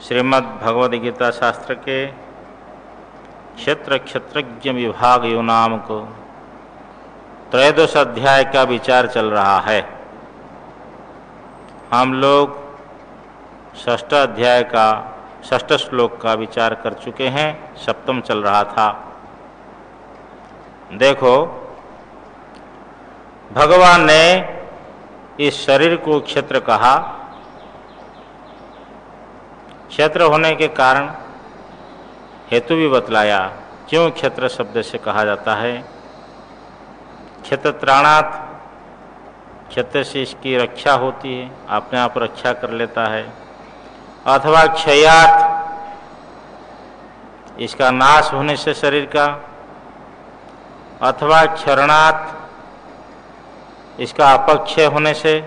श्रीमद् भगवद गीता शास्त्र के क्षेत्रज्ञ विभाग यो नाम को त्रयोदश अध्याय का विचार चल रहा है। हम लोग षष्ठ अध्याय का षष्ठ श्लोक का विचार कर चुके हैं, सप्तम चल रहा था। देखो, भगवान ने इस शरीर को क्षेत्र कहा। क्षेत्र होने के कारण हेतु भी बतलाया, क्यों क्षेत्र शब्द से कहा जाता है। क्षेत्र त्राणात, क्षेत्र से इसकी रक्षा होती है, अपने आप रक्षा कर लेता है। अथवा क्षयात, इसका नाश होने से शरीर का। अथवा क्षरणात, इसका अपक्षय होने से।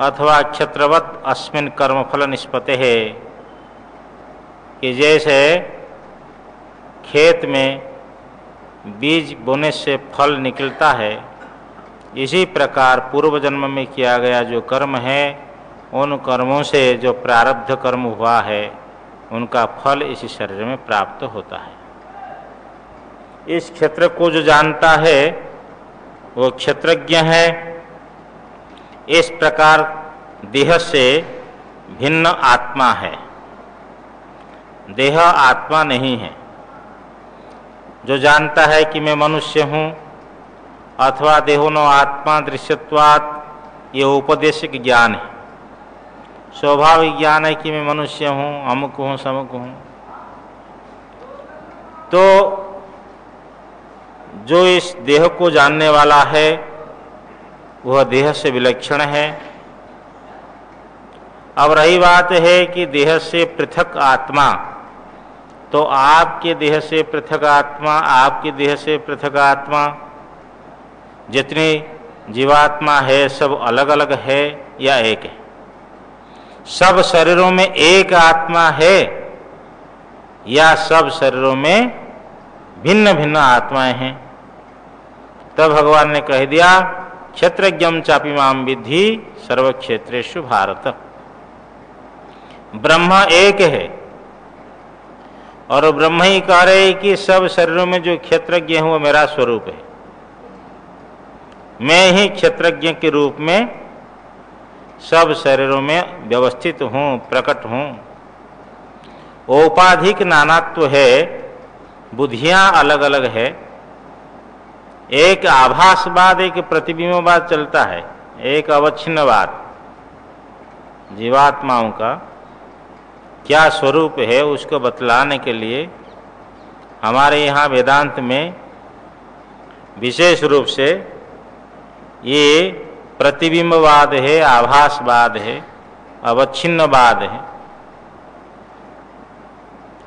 अथवा क्षेत्रवत अस्मिन् कर्मफल निष्पत्तेः, कि जैसे खेत में बीज बोने से फल निकलता है, इसी प्रकार पूर्व जन्म में किया गया जो कर्म है, उन कर्मों से जो प्रारब्ध कर्म हुआ है, उनका फल इसी शरीर में प्राप्त होता है। इस क्षेत्र को जो जानता है वो क्षेत्रज्ञ है। इस प्रकार देह से भिन्न आत्मा है, देह आत्मा नहीं है। जो जानता है कि मैं मनुष्य हूँ, अथवा देहो न आत्मा दृश्यत्वात्, ये उपदेशिक ज्ञान है। स्वाभाविक ज्ञान है कि मैं मनुष्य हूँ, अमुक हूँ, समुक हूँ। तो जो इस देह को जानने वाला है वह देह से विलक्षण है। अब रही बात है कि देह से पृथक आत्मा, तो आपके देह से पृथक आत्मा, आपके देह से पृथक आत्मा, जितनी जीवात्मा है सब अलग अलग है या एक है? सब शरीरों में एक आत्मा है या सब शरीरों में भिन्न भिन्न आत्माएं हैं? तब भगवान ने कह दिया, क्षेत्रज्ञम चापि माम विद्धि सर्वक्षेत्रेषु भारत। ब्रह्म एक है और ब्रह्म ही कह रहे कि सब शरीरों में जो क्षेत्रज्ञ है वो मेरा स्वरूप है। मैं ही क्षेत्रज्ञ के रूप में सब शरीरों में व्यवस्थित हूँ, प्रकट हूँ। औपाधिक नानात्व है, बुद्धियाँ अलग अलग है। एक आभासवाद, एक प्रतिबिंबवाद चलता है, एक अवच्छिन्नवाद। जीवात्माओं का क्या स्वरूप है उसको बतलाने के लिए हमारे यहाँ वेदांत में विशेष रूप से ये प्रतिबिंबवाद है, आभासवाद है, अवच्छिन्नवाद है।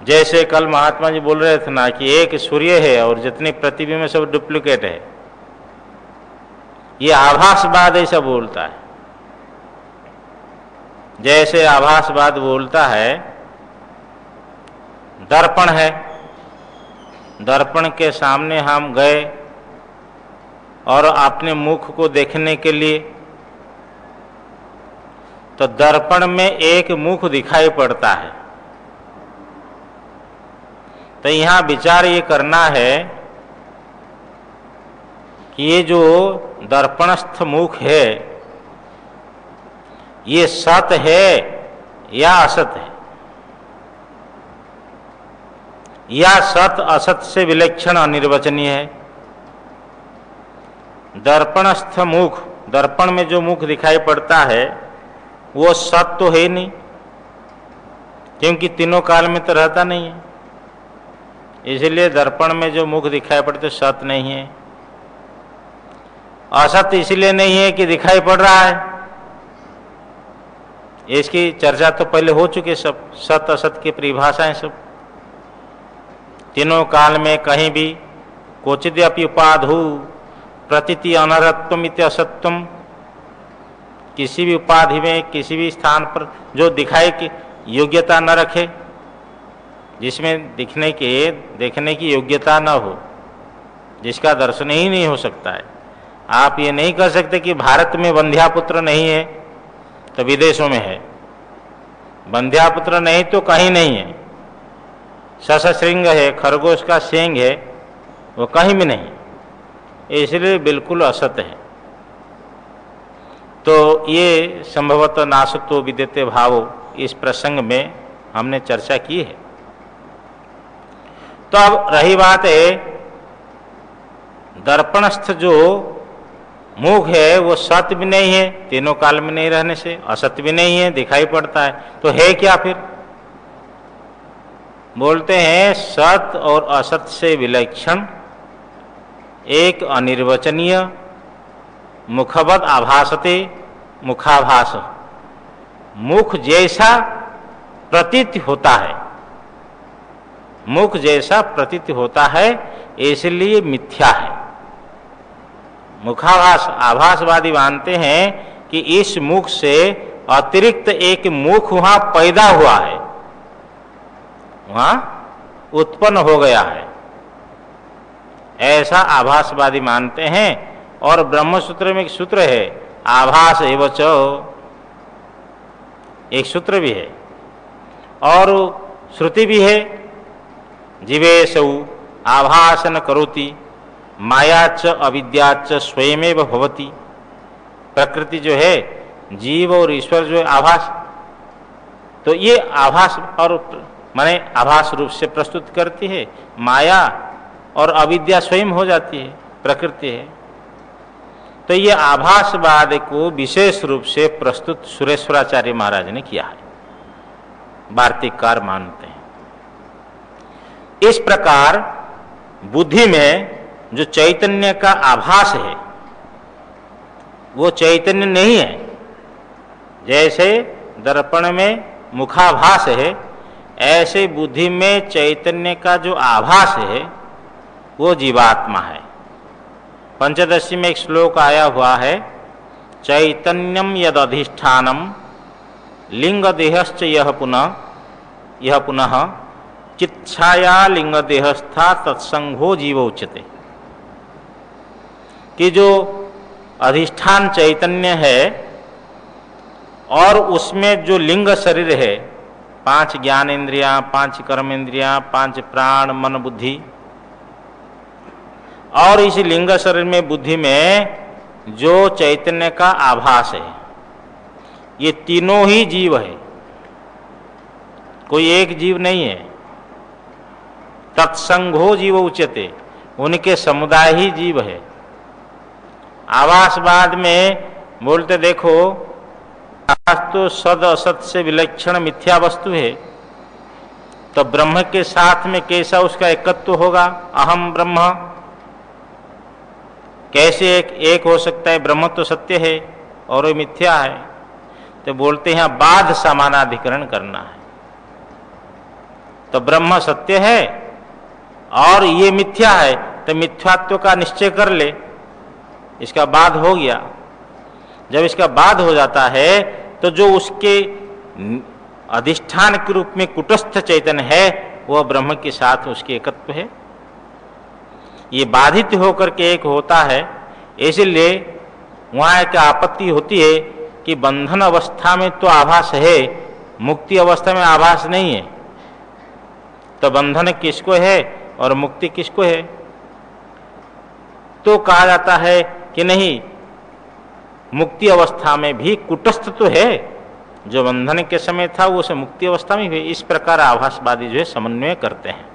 जैसे कल महात्मा जी बोल रहे थे ना कि एक सूर्य है और जितने प्रतिबिंब सब डुप्लीकेट है, ये आभासवाद ऐसा बोलता है। जैसे आभासवाद बोलता है, दर्पण है, दर्पण के सामने हम गए और अपने मुख को देखने के लिए, तो दर्पण में एक मुख दिखाई पड़ता है। तो यहाँ विचार ये करना है कि ये जो दर्पणस्थ मुख है, ये सत है या असत है, या सत असत से विलक्षण अनिर्वचनीय है। दर्पणस्थ मुख, दर्पण में जो मुख दिखाई पड़ता है वो सत तो है नहीं, क्योंकि तीनों काल में तो रहता नहीं है। इसलिए दर्पण में जो मुख दिखाई पड़ते सत नहीं है। असत इसलिए नहीं है कि दिखाई पड़ रहा है, इसकी चर्चा तो पहले हो चुकी है। सब सत असत की परिभाषाएं सब तीनों काल में कहीं भी क्वचिद्यपि उपाधु प्रतीति अनर्थत्वमिति असत्यम, किसी भी उपाधि में किसी भी स्थान पर जो दिखाई की योग्यता न रखे, जिसमें देखने की योग्यता न हो, जिसका दर्शन ही नहीं हो सकता है। आप ये नहीं कह सकते कि भारत में वंध्यापुत्र नहीं है तो विदेशों में है। बंध्यापुत्र नहीं तो कहीं नहीं है। ससश्रृंग है, खरगोश का सींग है, वो कहीं भी नहीं, इसलिए बिल्कुल असत है। तो ये संभवतः नासत्व विद्यते भावो इस प्रसंग में हमने चर्चा की है। तो अब रही बात है दर्पणस्थ जो मुख है वो सत्य भी नहीं है, तीनों काल में नहीं रहने से असत्य भी नहीं है, दिखाई पड़ता है, तो है क्या फिर? बोलते हैं सत्य और असत्य से विलक्षण एक अनिर्वचनीय मुखवत आभासते मुखाभास, मुख जैसा प्रतीत होता है, मुख जैसा प्रतीत होता है, इसलिए मिथ्या है। मुखाभास, आभासवादी मानते हैं कि इस मुख से अतिरिक्त एक मुख वहां पैदा हुआ है, वहां उत्पन्न हो गया है, ऐसा आभासवादी मानते हैं। और ब्रह्मसूत्र में एक सूत्र है आभास एवच, एक सूत्र भी है और श्रुति भी है, जीवेशौ आभासन करोति मायाच अविद्याच स्वयमेव भवति। प्रकृति जो है, जीव और ईश्वर जो है आभास, तो ये आभास और माने आभास रूप से प्रस्तुत करती है, माया और अविद्या स्वयं हो जाती है, प्रकृति है। तो ये आभासवाद को विशेष रूप से प्रस्तुत सुरेश्वराचार्य महाराज ने किया है, वार्तिककार मानते हैं। इस प्रकार बुद्धि में जो चैतन्य का आभास है वो चैतन्य नहीं है। जैसे दर्पण में मुखाभास है, ऐसे बुद्धि में चैतन्य का जो आभास है वो जीवात्मा है। पंचदशी में एक श्लोक आया हुआ है, चैतन्यम यदधिष्ठानम लिंग देहश्च यह पुनः चित्छाया लिंग देहस्था तत्संगो जीव उच्यते। कि जो अधिष्ठान चैतन्य है और उसमें जो लिंग शरीर है, 5 ज्ञान इंद्रियां, 5 कर्म इंद्रियां, 5 प्राण मन बुद्धि, और इस लिंग शरीर में बुद्धि में जो चैतन्य का आभास है, ये तीनों ही जीव है, कोई एक जीव नहीं है। तत्संगो जीव उच्यते, उनके समुदाय ही जीव है। आभासवाद में बोलते देखो आभास तो सद असत से विलक्षण मिथ्या वस्तु है, तो ब्रह्म के साथ में कैसा उसका एकत्व होगा? अहम ब्रह्म कैसे एक हो सकता है? ब्रह्म तो सत्य है और वो मिथ्या है। तो बोलते हैं बाध समानाधिकरण करना है। तो ब्रह्म सत्य है और ये मिथ्या है, तो मिथ्यात्व का निश्चय कर ले, इसका बाध हो गया। जब इसका बाध हो जाता है तो जो उसके अधिष्ठान के रूप में कुटस्थ चैतन्य है वह ब्रह्म के साथ उसके एकत्व है। ये बाधित होकर के एक होता है, इसलिए वहाँ एक आपत्ति होती है कि बंधन अवस्था में तो आभास है, मुक्ति अवस्था में आभास नहीं है। तो बंधन किसको है और मुक्ति किसको है? तो कहा जाता है कि नहीं, मुक्ति अवस्था में भी कुटस्थ तो है, जो बंधन के समय था वो मुक्ति अवस्था में भी। इस प्रकार आभासवादी जो है समन्वय करते हैं।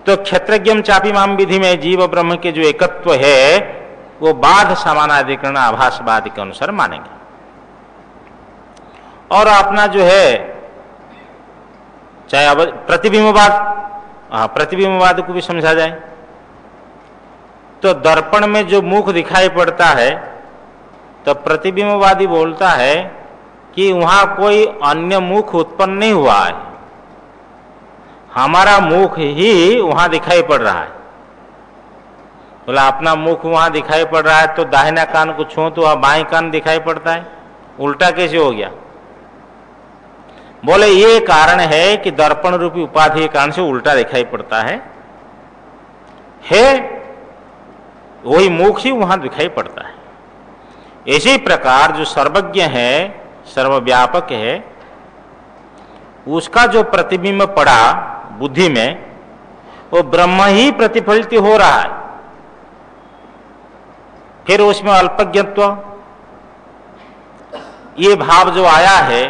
तो क्षेत्रज्ञम चापी माम विधि में जीव ब्रह्म के जो एकत्व है वो बाध समानाधिकरण आभासवाद के अनुसार मानेंगे। और अपना जो है चाहे प्रतिबिंबवाद, प्रतिबिंबवाद को भी समझा जाए तो दर्पण में जो मुख दिखाई पड़ता है तो प्रतिबिंबवादी बोलता है कि वहां कोई अन्य मुख उत्पन्न नहीं हुआ है, हमारा मुख ही वहां दिखाई पड़ रहा है। बोला अपना मुख वहां दिखाई पड़ रहा है तो दाहिना कान को छू तो वहां बाएं कान दिखाई पड़ता है, उल्टा कैसे हो गया? बोले ये कारण है कि दर्पण रूपी उपाधि के कारण से उल्टा दिखाई पड़ता है वही मुख ही वहां दिखाई पड़ता है। इसी प्रकार जो सर्वज्ञ है, सर्वव्यापक है, उसका जो प्रतिबिंब पड़ा बुद्धि में, वो ब्रह्म ही प्रतिफलित हो रहा है। फिर उसमें अल्पज्ञत्व ये भाव जो आया है,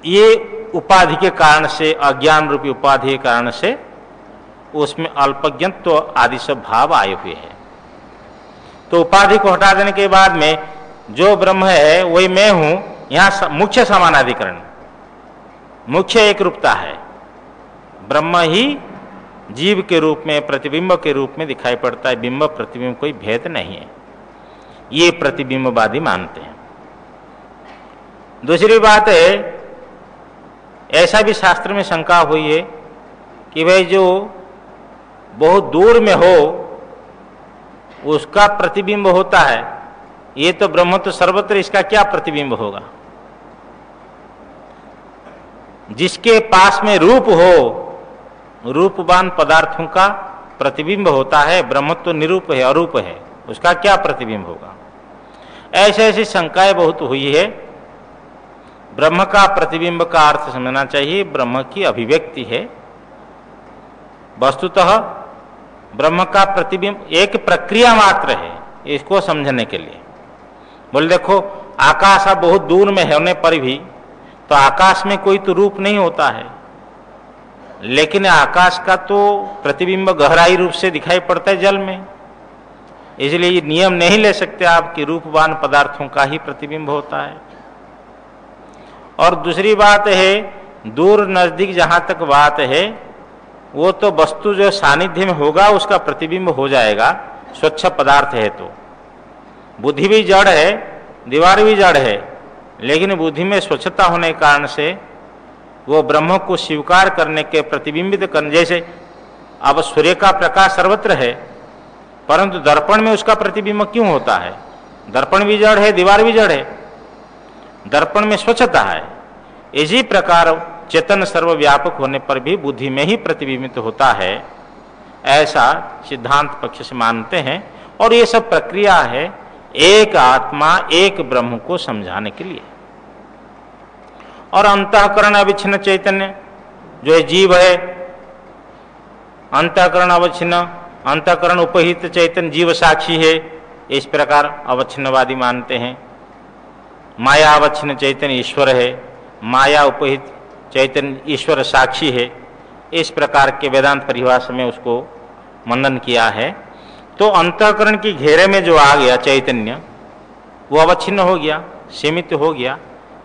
ये उपाधि के कारण से, अज्ञान रूपी उपाधि के कारण से उसमें अल्पज्ञत्व आदि सब भाव आए हुए हैं। तो उपाधि को हटा देने के बाद में जो ब्रह्म है वही मैं हूं। यहां मुख्य समानाधिकरण, मुख्य एक रूपता है। ब्रह्म ही जीव के रूप में, प्रतिबिंब के रूप में दिखाई पड़ता है। बिंब प्रतिबिंब कोई भेद नहीं है, ये प्रतिबिंबवादी मानते हैं। दूसरी बात है, ऐसा भी शास्त्र में शंका हुई है कि भाई जो बहुत दूर में हो उसका प्रतिबिंब होता है, ये तो ब्रह्म तो सर्वत्र, इसका क्या प्रतिबिंब होगा? जिसके पास में रूप हो, रूपवान पदार्थों का प्रतिबिंब होता है। ब्रह्म तो निरूप है, अरूप है, उसका क्या प्रतिबिंब होगा? ऐसे ऐसी शंकाएं बहुत हुई है। ब्रह्म का प्रतिबिंब का अर्थ समझना चाहिए, ब्रह्म की अभिव्यक्ति है। वस्तुतः ब्रह्म का प्रतिबिंब एक प्रक्रिया मात्र है, इसको समझने के लिए। बोले देखो, आकाश अब बहुत दूर में होने पर भी तो आकाश में कोई तो रूप नहीं होता है, लेकिन आकाश का तो प्रतिबिंब गहराई रूप से दिखाई पड़ता है जल में। इसलिए ये नियम नहीं ले सकते आप कि रूपवान पदार्थों का ही प्रतिबिंब होता है। और दूसरी बात है, दूर नजदीक जहां तक बात है, वो तो वस्तु जो सानिध्य में होगा उसका प्रतिबिंब हो जाएगा, स्वच्छ पदार्थ है। तो बुद्धि भी जड़ है, दीवार भी जड़ है, लेकिन बुद्धि में स्वच्छता होने के कारण से वो ब्रह्म को स्वीकार करने के, प्रतिबिंबित करने, जैसे अब सूर्य का प्रकाश सर्वत्र है, परंतु दर्पण में उसका प्रतिबिंब क्यों होता है? दर्पण भी जड़ है, दीवार भी जड़ है, दर्पण में स्वच्छता है। इसी प्रकार चेतन सर्वव्यापक होने पर भी बुद्धि में ही प्रतिबिंबित होता है, ऐसा सिद्धांत पक्ष से मानते हैं। और ये सब प्रक्रिया है एक आत्मा, एक ब्रह्म को समझाने के लिए। और अंतःकरण अविच्छिन्न चैतन्य जो है जीव है, अंतःकरण अवच्छिन्न, अंतःकरण उपहित चैतन्य जीव साक्षी है, इस प्रकार अवच्छिन्नवादी मानते हैं। माया अवच्छिन्न चैतन्य ईश्वर है, माया उपहित चैतन्य ईश्वर साक्षी है, इस प्रकार के वेदांत परिभाषा में उसको मनन किया है। तो अंतःकरण की घेरे में जो आ गया चैतन्य, वो अवच्छिन्न हो गया, सीमित हो गया,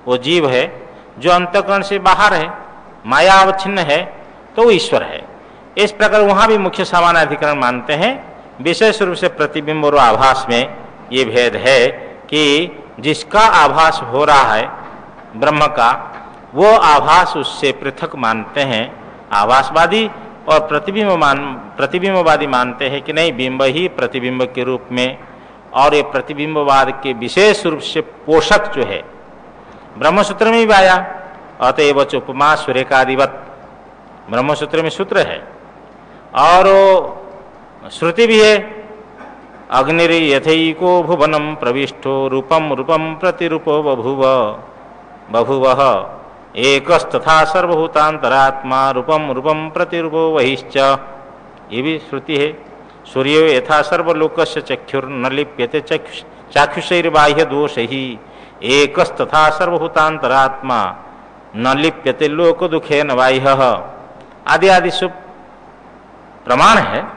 वो जीव है। जो अंतःकरण से बाहर है, माया अवच्छिन्न है, तो वो ईश्वर है। इस प्रकार वहां भी मुख्य समानाधिकरण मानते हैं। विशेष रूप से प्रतिबिंब और आभास में ये भेद है कि जिसका आभास हो रहा है ब्रह्म का, वो आभास उससे पृथक मानते हैं आभासवादी। और प्रतिबिंबवादी मानते हैं कि नहीं, बिंब ही प्रतिबिंब के रूप में। और ये प्रतिबिंबवाद के विशेष रूप से पोषक जो है ब्रह्मसूत्र में भी आया, अतएव च उपमा सूर्यकादिवत, ब्रह्मसूत्र में सूत्र है। और श्रुति भी है, अग्निर्यथैको भुवनम प्रविष्टो रूपम रूपम प्रतिरूपो बभूव बभूवः एकस्तथा सर्वभूतांतरात्मा रूपम रूपम प्रतिरूपो वहिश्च, ये भी श्रुति है। सूर्यो यथा सर्वलोकस्य चक्षुर्न लिप्यते चाक्षुषैर्बाह्य दोषैहि एकस्तथा सर्वभूतांतरात्मा न लिप्यते लोक दुखेन बाह्यः, आदि आदि सब प्रमाण है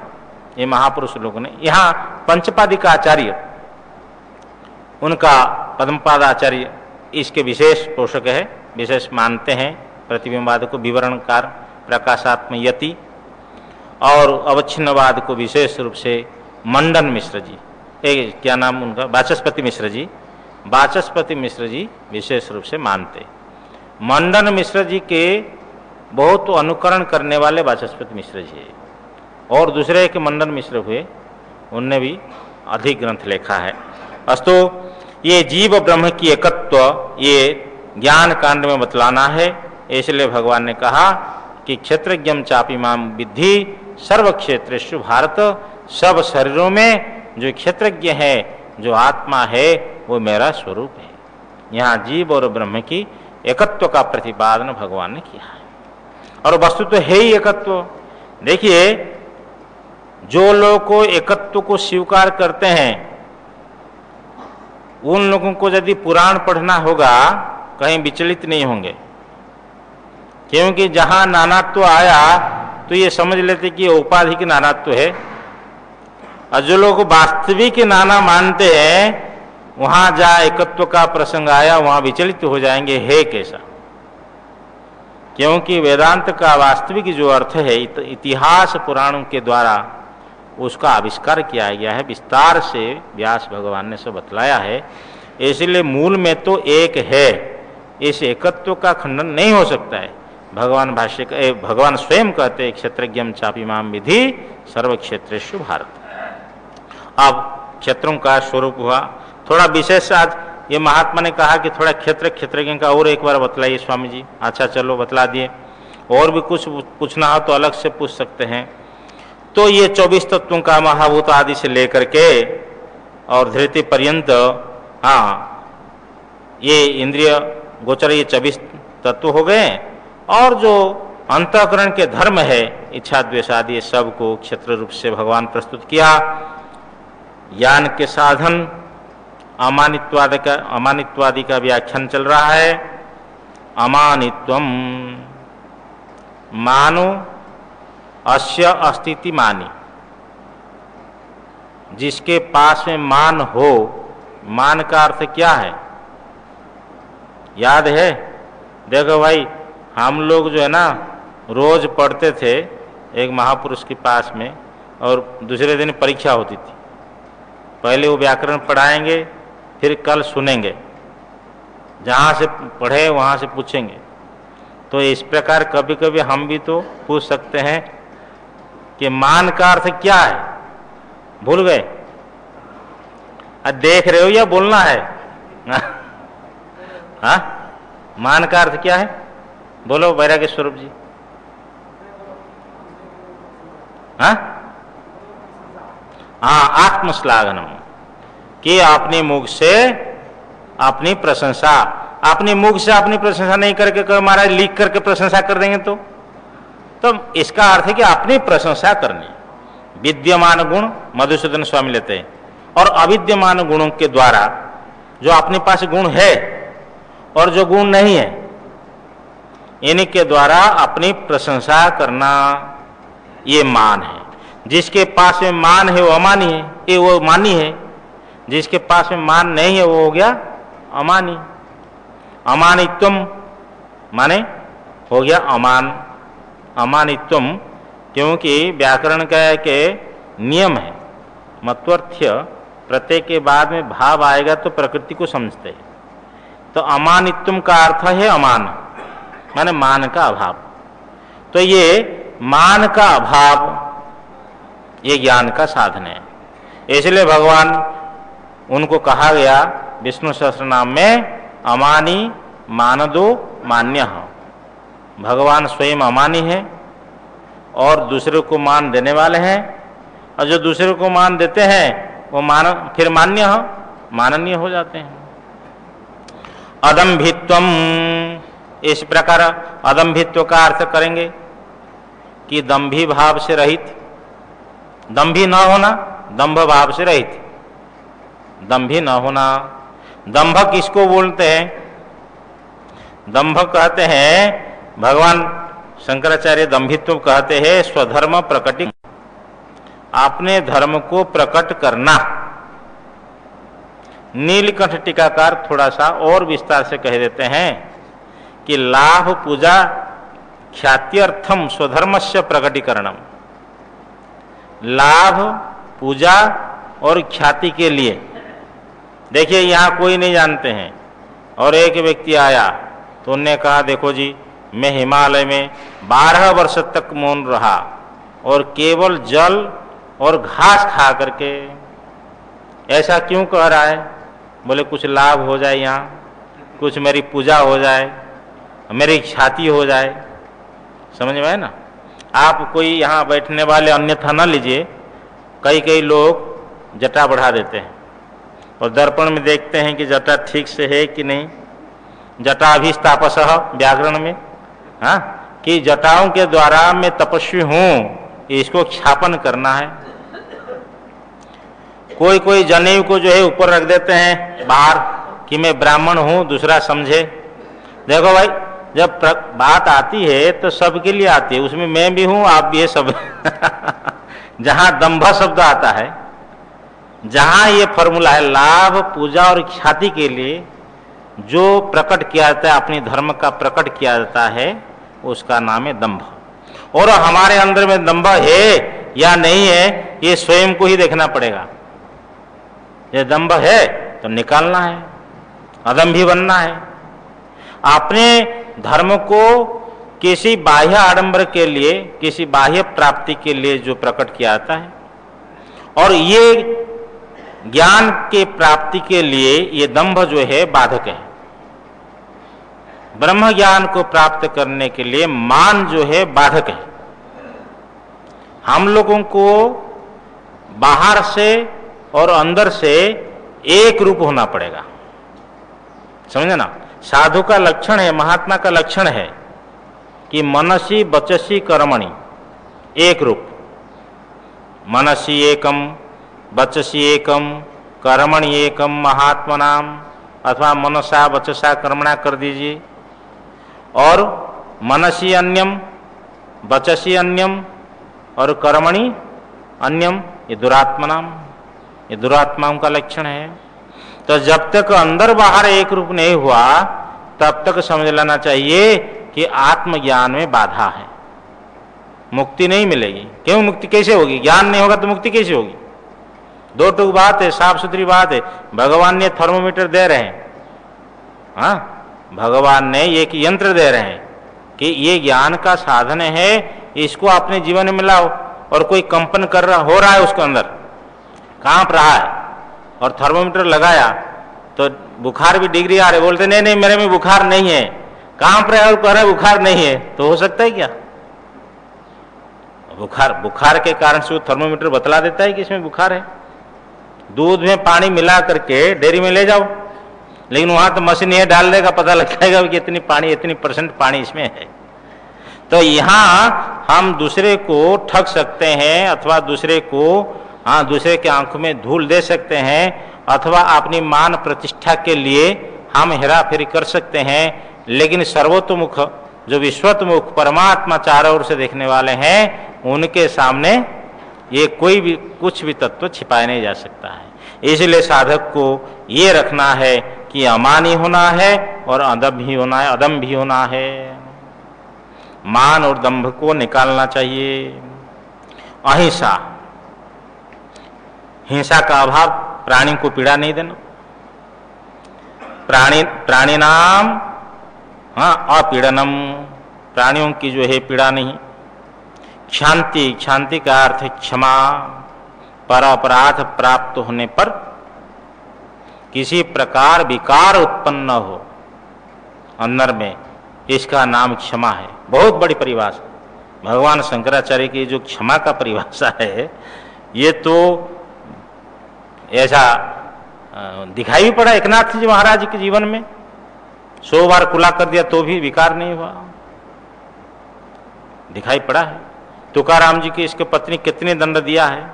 ये महापुरुष लोगों ने। यहाँ पंचपादिक आचार्य, उनका पद्मपादाचार्य इसके विशेष पोषक है, विशेष मानते हैं प्रतिबिंबवाद को, विवरणकार प्रकाशात्म यति। और अवच्छिन्नवाद को विशेष रूप से मंडन मिश्र जी, क्या नाम उनका, वाचस्पति मिश्र जी, वाचस्पति मिश्र जी विशेष रूप से मानते। मंडन मिश्र जी के बहुत अनुकरण करने वाले वाचस्पति मिश्र जी है। और दूसरे के मंडन मिश्र हुए, उनने भी अधिक ग्रंथ लिखा है। अस्तु, ये जीव ब्रह्म की एकत्व ये ज्ञान कांड में बतलाना है। इसलिए भगवान ने कहा कि क्षेत्रज्ञम चापि माम विद्धि सर्व क्षेत्रेषु भारत, सब शरीरों में जो क्षेत्रज्ञ है, जो आत्मा है, वो मेरा स्वरूप है। यहाँ जीव और ब्रह्म की एकत्व का प्रतिपादन भगवान ने किया है। और वस्तु तो है ही एकत्व। देखिए, जो लोग को एकत्व को स्वीकार करते हैं उन लोगों को यदि पुराण पढ़ना होगा कहीं विचलित नहीं होंगे, क्योंकि जहां नानात्व आया तो ये समझ लेते कि औपाधिक नानात्व है, और जो लोग वास्तविक नाना मानते हैं वहां जहां एकत्व का प्रसंग आया वहां विचलित हो जाएंगे, है कैसा। क्योंकि वेदांत का वास्तविक जो अर्थ है इतिहास पुराणों के द्वारा उसका आविष्कार किया गया है, विस्तार से व्यास भगवान ने सब बतलाया है। इसलिए मूल में तो एक है, इस एकत्व का खंडन नहीं हो सकता है। भगवान स्वयं कहते हैं क्षेत्रज्ञम चापिमाम विधि सर्व क्षेत्रेषु भारत। अब क्षेत्रों का स्वरूप हुआ थोड़ा विशेष। आज ये महात्मा ने कहा कि थोड़ा क्षेत्रज्ञ का और एक बार बतलाइए स्वामी जी। अच्छा चलो बतला दिए, और भी कुछ पूछना हो तो अलग से पूछ सकते हैं। तो ये 24 तत्वों का महाभूत आदि से लेकर के और धृति पर्यंत, हाँ, ये इंद्रिय गोचर ये 24 तत्व हो गए। और जो अंतःकरण के धर्म है इच्छा द्वेष आदि सब को क्षेत्र रूप से भगवान प्रस्तुत किया। ज्ञान के साधन अमानित्वादि का व्याख्यान चल रहा है। अमानित्वम मानो अस्य अस्तिति मानी, जिसके पास में मान हो। मान का अर्थ क्या है याद है? देखो भाई, हम लोग जो है ना रोज पढ़ते थे एक महापुरुष के पास में, और दूसरे दिन परीक्षा होती थी। पहले वो व्याकरण पढ़ाएंगे, फिर कल सुनेंगे, जहाँ से पढ़े वहाँ से पूछेंगे। तो इस प्रकार कभी कभी हम भी तो पूछ सकते हैं कि मान का अर्थ क्या है, भूल गए? देख रहे हो या बोलना है? हाँ, मान का अर्थ क्या है? बोलो वैराग्य स्वरूप जी। हाँ, आत्मश्लाघनम, कि अपने मुख से अपनी प्रशंसा, अपने मुख से अपनी प्रशंसा नहीं करके महाराज लिख करके प्रशंसा कर देंगे तो इसका अर्थ है कि अपनी प्रशंसा करनी। विद्यमान गुण मधुसूदन स्वामी लेते हैं, और अविद्यमान गुणों के द्वारा जो अपने पास गुण है और जो गुण नहीं है इन्हीं के द्वारा अपनी प्रशंसा करना, ये मान है। जिसके पास में मान है वो अमानी है, ये वो मानी है। जिसके पास में मान नहीं है वो हो गया अमानी। अमानित्वम माने हो गया अमान। अमानित्वम, क्योंकि व्याकरण का के नियम है, मत्वर्थ्य प्रत्यय के बाद में भाव आएगा तो प्रकृति को समझते हैं। तो अमानित्वम का अर्थ है अमान, माने मान का अभाव। तो ये मान का अभाव ये ज्ञान का साधन है। इसलिए भगवान उनको कहा गया विष्णु सहस्त्र नाम में अमानी मानदो मान्य। भगवान स्वयं अमानी है और दूसरे को मान देने वाले हैं, और जो दूसरे को मान देते हैं वो फिर माननीय हो जाते हैं। अदम्भित्वम, इस प्रकार अदम्भित्व का अर्थ करेंगे कि दंभी भाव से रहित, दंभी न होना, दंभ भाव से रहित, दंभी न होना। दंभ किसको बोलते हैं? दंभ कहते हैं, भगवान शंकराचार्य दंभित्व कहते हैं स्वधर्म प्रकटी, अपने धर्म को प्रकट करना। नीलकंठ टीकाकार थोड़ा सा और विस्तार से कह देते हैं कि लाभ पूजा ख्यात्यर्थम स्वधर्मस्य प्रकटीकरणम। लाभ पूजा और ख्याति के लिए, देखिए यहाँ कोई नहीं जानते हैं, और एक व्यक्ति आया तो उनने कहा देखो जी मैं हिमालय में 12 वर्ष तक मौन रहा और केवल जल और घास खा करके, ऐसा क्यों कह रहा है? बोले कुछ लाभ हो जाए, यहाँ कुछ मेरी पूजा हो जाए, मेरी ख्याति हो जाए। समझ में आए ना? आप कोई यहाँ बैठने वाले अन्यथा न लीजिए। कई लोग जटा बढ़ा देते हैं और दर्पण में देखते हैं कि जटा ठीक से है कि नहीं, जटाभिस्तापसः व्याकरण में, हाँ, कि जटाओं के द्वारा मैं तपस्वी हूँ, इसको ख्यापन करना है। कोई कोई जनेऊ को जो है ऊपर रख देते हैं बाहर कि मैं ब्राह्मण हूँ, दूसरा समझे। देखो भाई, जब बात आती है तो सबके लिए आती है, उसमें मैं भी हूँ, आप भी है, सब जहाँ दंभ शब्द आता है, जहाँ ये फॉर्मूला है लाभ, पूजा और ख्याति के लिए जो प्रकट किया जाता है, अपने धर्म का प्रकट किया जाता है, उसका नाम है दंभ। और हमारे अंदर में दंभ है या नहीं है, ये स्वयं को ही देखना पड़ेगा। ये दंभ है तो निकालना है, अदम भी बनना है। अपने धर्म को किसी बाह्य आडंबर के लिए, किसी बाह्य प्राप्ति के लिए जो प्रकट किया जाता है, और ये ज्ञान के प्राप्ति के लिए ये दंभ जो है बाधक है। ब्रह्म ज्ञान को प्राप्त करने के लिए मान जो है बाधक है। हम लोगों को बाहर से और अंदर से एक रूप होना पड़ेगा, समझे ना। साधु का लक्षण है, महात्मा का लक्षण है कि मनसी वचसी कर्मणि एक रूप, मनसी एकम, वचसी एकम, कर्मणि एकम महात्मनाम, अथवा मनसा वचसा कर्मणा कर दीजिए। और मनसी अन्यम, वचसी अन्यम और कर्मणि अन्यम, ये दुरात्मनाम, ये दुरात्माओं का लक्षण है। तो जब तक अंदर बाहर एक रूप नहीं हुआ तब तक समझ लेना चाहिए कि आत्मज्ञान में बाधा है, मुक्ति नहीं मिलेगी। क्यों मुक्ति कैसे होगी? ज्ञान नहीं होगा तो मुक्ति कैसे होगी? दो टूक बात है, साफ सुथरी बात है। भगवान ने थर्मोमीटर दे रहे हैं, हाँ, भगवान ने एक यंत्र दे रहे हैं कि ये ज्ञान का साधन है, इसको अपने जीवन में लाओ। और कोई कंपन कर रहा हो रहा है, उसके अंदर कांप रहा है, और थर्मोमीटर लगाया तो बुखार भी डिग्री आ रहे, बोलते नहीं नहीं मेरे में बुखार नहीं है, कांप रहे और कह रहे बुखार नहीं है, तो हो सकता है क्या? बुखार के कारण से वो थर्मोमीटर बतला देता है कि इसमें बुखार है। दूध में पानी मिला करके डेयरी में ले जाओ, लेकिन वहां तो मशीन ये डाल देगा, पता लग जाएगा कि इतनी पानी, इतनी % पानी इसमें है। तो यहाँ हम दूसरे को ठग सकते हैं, अथवा दूसरे को, हाँ, दूसरे के आंखों में धूल दे सकते हैं, अथवा अपनी मान प्रतिष्ठा के लिए हम हेरा फेरी कर सकते हैं। लेकिन सर्वतोमुख, जो विश्वतोमुख परमात्मा चारों ओर से देखने वाले हैं, उनके सामने ये कोई भी कुछ भी तत्व छिपाया नहीं जा सकता है। इसलिए साधक को ये रखना है कि अमानी होना है और अदम भी होना है, अदम भी होना है। मान और दंभ को निकालना चाहिए। अहिंसा, हिंसा का अभाव, प्राणी को पीड़ा नहीं देना, प्राणी नाम, हाँ, अपीड़नम, प्राणियों की जो है पीड़ा नहीं। शांति, शांति का अर्थ है क्षमा। पर अपराध प्राप्त होने पर किसी प्रकार विकार उत्पन्न न हो अंदर में, इसका नाम क्षमा है। बहुत बड़ी परिभाषा भगवान शंकराचार्य की जो क्षमा का परिभाषा है, ये तो ऐसा दिखाई भी पड़ा एकनाथ जी महाराज के जीवन में। 100 बार कुला कर दिया तो भी विकार नहीं हुआ, दिखाई पड़ा है। तुकाराम जी की इसके पत्नी कितने दंड दिया है,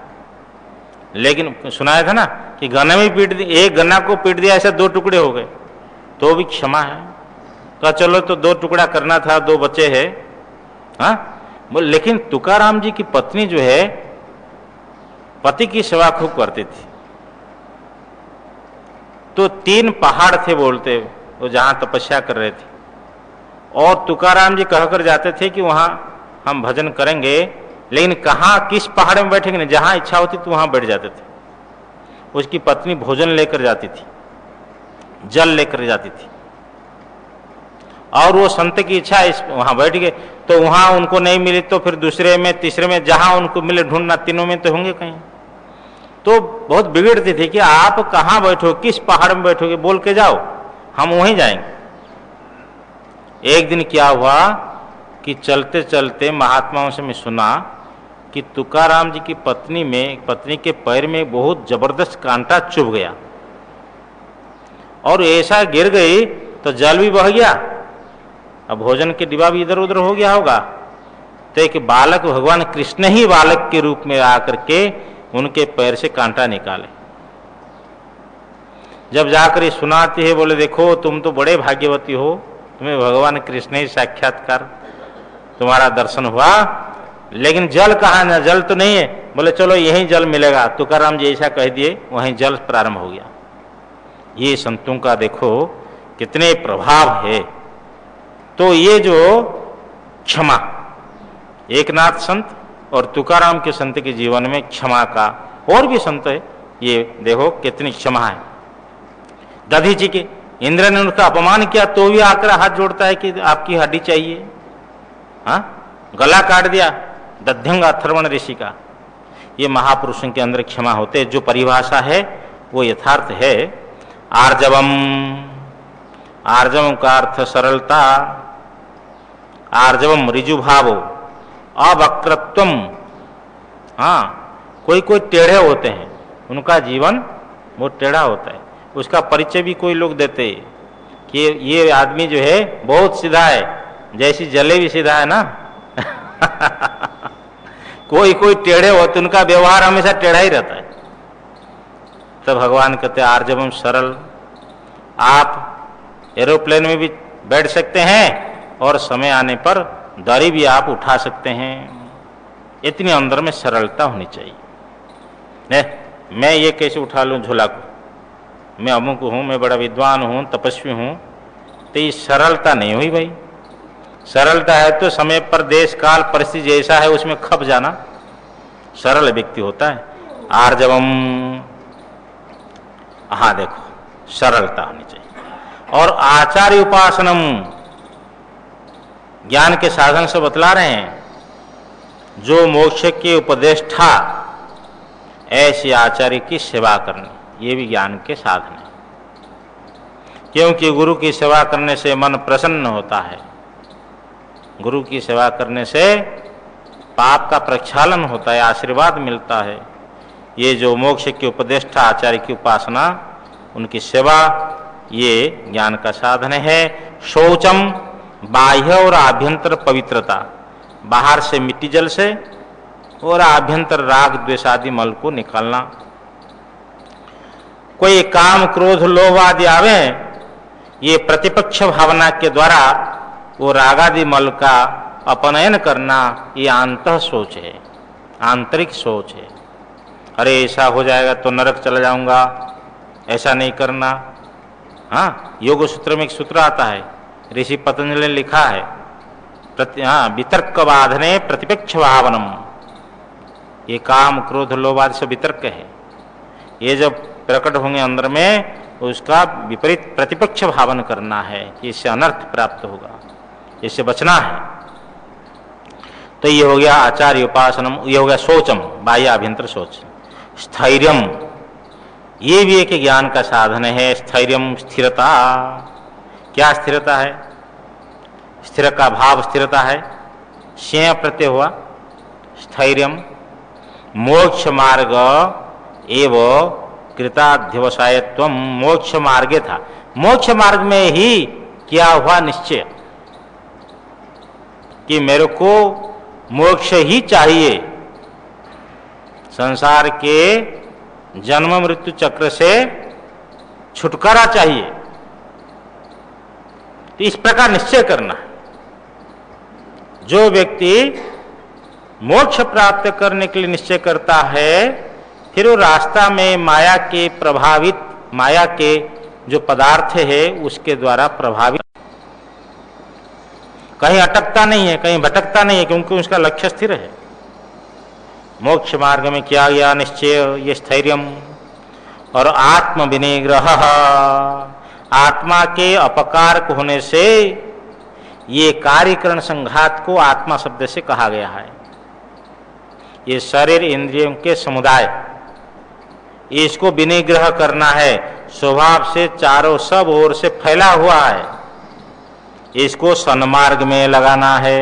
लेकिन सुनाया था ना कि गन्ना में पीट दिया, एक गन्ना को पीट दिया, ऐसे 2 टुकड़े हो गए, तो भी क्षमा है। तो चलो, तो 2 टुकड़ा करना था, 2 बच्चे हैं, हाँ। लेकिन तुकाराम जी की पत्नी जो है पति की सेवा खूब करती थी। तो 3 पहाड़ थे बोलते, वो जहां तपस्या कर रहे थे, और तुकाराम जी कहकर जाते थे कि वहां हम भजन करेंगे, लेकिन कहाँ किस पहाड़ में बैठेंगे, नहीं, जहां इच्छा होती तो वहां बैठ जाते थे। उसकी पत्नी भोजन लेकर जाती थी, जल लेकर जाती थी, और वो संत की इच्छा इस वहां बैठ गए। तो वहां उनको नहीं मिली तो फिर दूसरे में, तीसरे में, जहां उनको मिले ढूंढना, तीनों में तो होंगे कहीं। तो बहुत बिगड़ती थी कि आप कहाँ बैठो, किस पहाड़ में बैठोगे, बोल के जाओ, हम वहीं जाएंगे। एक दिन क्या हुआ कि चलते चलते महात्माओं से मैं सुना कि तुकाराम जी की पत्नी के पैर में बहुत जबरदस्त कांटा चुभ गया, और ऐसा गिर गई तो जल भी बह गया, अब भोजन के डिब्बा भी इधर उधर हो गया होगा। तो एक बालक, भगवान कृष्ण ही बालक के रूप में आकर के उनके पैर से कांटा निकाले। जब जाकर ये सुनाते हैं, बोले देखो तुम तो बड़े भाग्यवती हो, तुम्हें भगवान कृष्ण ही साक्षात्कार तुम्हारा दर्शन हुआ, लेकिन जल कहाँ है? जल तो नहीं है। बोले चलो यहीं जल मिलेगा। तुकाराम जी ऐसा कह दिए, वहीं जल प्रारंभ हो गया। ये संतों का देखो कितने प्रभाव है। तो ये जो क्षमा, एकनाथ संत और तुकाराम के संत के जीवन में क्षमा का, और भी संत है, ये देखो कितनी क्षमा है। दधी जी के इंद्र ने उनका अपमान किया तो भी आकर हाथ जोड़ता है कि आपकी हड्डी चाहिए। हाँ, गला काट दिया दध्यंग अथर्वण ऋषि का। ये महापुरुषों के अंदर क्षमा होते, जो परिभाषा है वो यथार्थ है। आर्जवम, आर्जवम का अर्थ सरलता, आर्जवम ऋजुभावो, अवक्रत्वम। हाँ, कोई कोई टेढ़े होते हैं, उनका जीवन वो टेढ़ा होता है। उसका परिचय भी कोई लोग देते कि ये आदमी जो है बहुत सीधा है, जैसी जलेबी सीधा है ना। कोई कोई टेढ़े होते, उनका व्यवहार हमेशा टेढ़ा ही रहता है। तो भगवान कहते हैं आर्जवम सरल, आप एरोप्लेन में भी बैठ सकते हैं और समय आने पर दरी भी आप उठा सकते हैं। इतनी अंदर में सरलता होनी चाहिए। मैं ये कैसे उठा लूँ झोला को, मैं अमुक हूँ, मैं बड़ा विद्वान हूँ, तपस्वी हूँ, तो ये सरलता नहीं हुई भाई। सरलता है तो समय पर देश काल परिस्थिति जैसा है उसमें खप जाना, सरल व्यक्ति होता है। आर्जवम, हाँ देखो सरलता होनी चाहिए। और आचार्य उपासनम, ज्ञान के साधन से बतला रहे हैं, जो मोक्ष के उपदेष्टा ऐसे आचार्य की सेवा करनी, ये भी ज्ञान के साधन है। क्योंकि गुरु की सेवा करने से मन प्रसन्न होता है, गुरु की सेवा करने से पाप का प्रक्षालन होता है, आशीर्वाद मिलता है। ये जो मोक्ष के उपदेष्टा आचार्य की उपासना, उनकी सेवा, ये ज्ञान का साधन है। शौचम, बाह्य और आभ्यंतर पवित्रता, बाहर से मिट्टी जल से और आभ्यंतर राग द्वेष आदि मल को निकालना। कोई काम क्रोध लोभ आदि आवे, ये प्रतिपक्ष भावना के द्वारा वो रागादि मल का अपनयन करना, ये आंतः सोच है, आंतरिक सोच है। अरे ऐसा हो जाएगा तो नरक चला जाऊंगा, ऐसा नहीं करना। हाँ, योग सूत्र में एक सूत्र आता है, ऋषि पतंजलि ने लिखा है, वितर्क बाधने प्रतिपक्ष भावनम। ये काम क्रोध लोभ आदि से वितर्क है, ये जब प्रकट होंगे अंदर में, उसका विपरीत प्रतिपक्ष भावन करना है कि इससे अनर्थ प्राप्त होगा, इससे बचना है। तो ये हो गया आचार्य उपासनम, ये हो गया शौचम, बाह्य आभ्यंतर शौच। स्थैर्यम, ये भी एक ज्ञान का साधन है। स्थैर्यम, स्थिरता। क्या स्थिरता है? स्थिर का भाव स्थिरता है, शेय प्रत्यय हुआ स्थैर्यम। मोक्ष मार्ग एव कृताध्यवसायत्वम, मोक्ष मार्गे था, मोक्ष मार्ग में ही क्या हुआ निश्चय कि मेरे को मोक्ष ही चाहिए, संसार के जन्म मृत्यु चक्र से छुटकारा चाहिए। तो इस प्रकार निश्चय करना। जो व्यक्ति मोक्ष प्राप्त करने के लिए निश्चय करता है, फिर वो रास्ता में माया के प्रभावित, माया के जो पदार्थ है उसके द्वारा प्रभावित, कहीं अटकता नहीं है, कहीं भटकता नहीं है, क्योंकि उसका लक्ष्य स्थिर है। मोक्ष मार्ग में किया गया निश्चय, ये स्थैर्यम। और आत्म विनिग्रह, आत्मा के अपकारक होने से ये कार्यकरण संघात को आत्मा शब्द से कहा गया है। ये शरीर इंद्रियों के समुदाय, इसको विनिग्रह करना है, स्वभाव से चारों सब ओर से फैला हुआ है, इसको सन्मार्ग में लगाना है।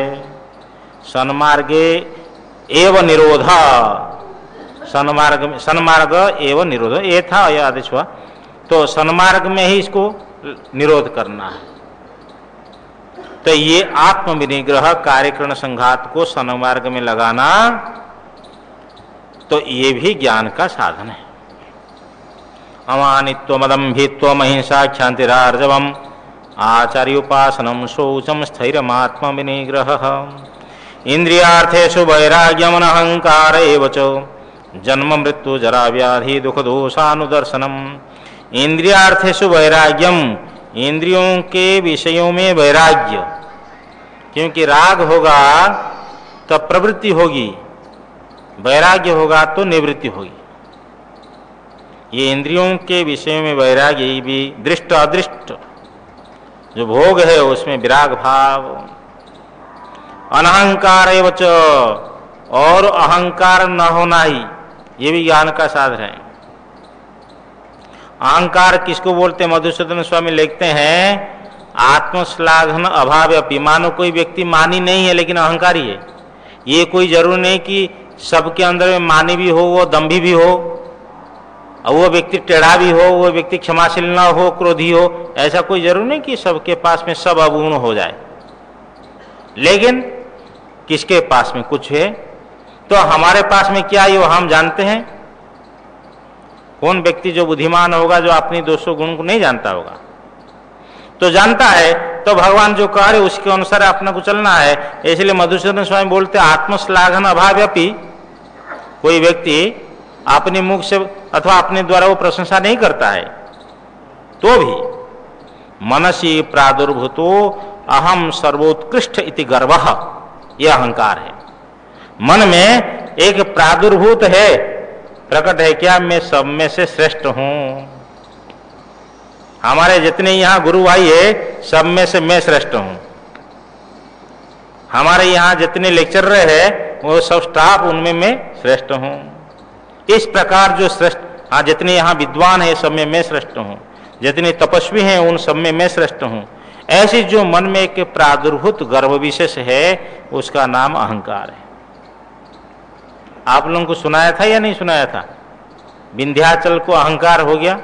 सन्मार्गे एवं निरोध, सन्मार्ग एवं निरोध, ये था यह आदेश हुआ। तो सन्मार्ग में ही इसको निरोध करना है। तो ये आत्म विनिग्रह कार्यकरण संघात को सन्मार्ग में लगाना, तो ये भी ज्ञान का साधन है। अमानित्व मदम्भित्व महिंसा क्षांतिरार्जवम आचार्योपासनम शौचम स्थैर्यमात्म विनिग्रह इंद्रियार्थेषु वैराग्यम अहंकार एव च जन्म मृत्यु जरा व्याधि दुख दोषानुदर्शनम। इंद्रियार्थेषु वैराग्यम, इंद्रियों के विषयों में वैराग्य, क्योंकि राग होगा तो प्रवृत्ति होगी, वैराग्य होगा तो निवृत्ति होगी। ये इंद्रियों के विषयों में वैराग्य भी दृष्ट अदृष्ट जो भोग है उसमें विराग भाव। अनहंकार एव च, और अहंकार न होना ही, ये भी ज्ञान का साधन है। अहंकार किसको बोलते? मधुसूदन स्वामी लिखते हैं आत्मश्लाघन अभाव अपि। मानो कोई व्यक्ति मानी नहीं है लेकिन अहंकारी है। ये कोई जरूरी नहीं कि सबके अंदर में मानी भी हो, वो दम्भी भी हो, और वो व्यक्ति टेढ़ा भी हो, वो व्यक्ति क्षमाशील न हो, क्रोधी हो। ऐसा कोई जरूरी नहीं कि सबके पास में सब अवगुण हो जाए। लेकिन किसके पास में कुछ है, तो हमारे पास में क्या है वो हम जानते हैं। कौन व्यक्ति जो बुद्धिमान होगा जो अपनी 200 गुण को नहीं जानता होगा? तो जानता है तो भगवान जो कह रहे उसके अनुसार अपना को चलना है। इसलिए मधुसूदन स्वामी बोलते आत्मश्लाघन अभाव्यपि, कोई व्यक्ति अपने मुख से अथवा अपने द्वारा वो प्रशंसा नहीं करता है तो भी मनसी प्रादुर्भूतो अहम सर्वोत्कृष्ट इति गर्वः, यह अहंकार है। मन में एक प्रादुर्भूत है, प्रकट है क्या? मैं सब में से श्रेष्ठ हूं। हमारे जितने यहाँ गुरु भाई है सब में से मैं श्रेष्ठ हूं। हमारे यहाँ जितने लेक्चरर है वो सब स्टाफ, उनमें मैं श्रेष्ठ हूं। इस प्रकार जो श्रेष्ठ, हाँ जितने यहाँ विद्वान है सब में मैं श्रेष्ठ हूँ, जितने तपस्वी हैं उन सब में मैं श्रेष्ठ हूँ। ऐसी जो मन में एक प्रादुर्भूत गर्व विशेष है उसका नाम अहंकार है। आप लोगों को सुनाया था या नहीं सुनाया था? विंध्याचल को अहंकार हो गया।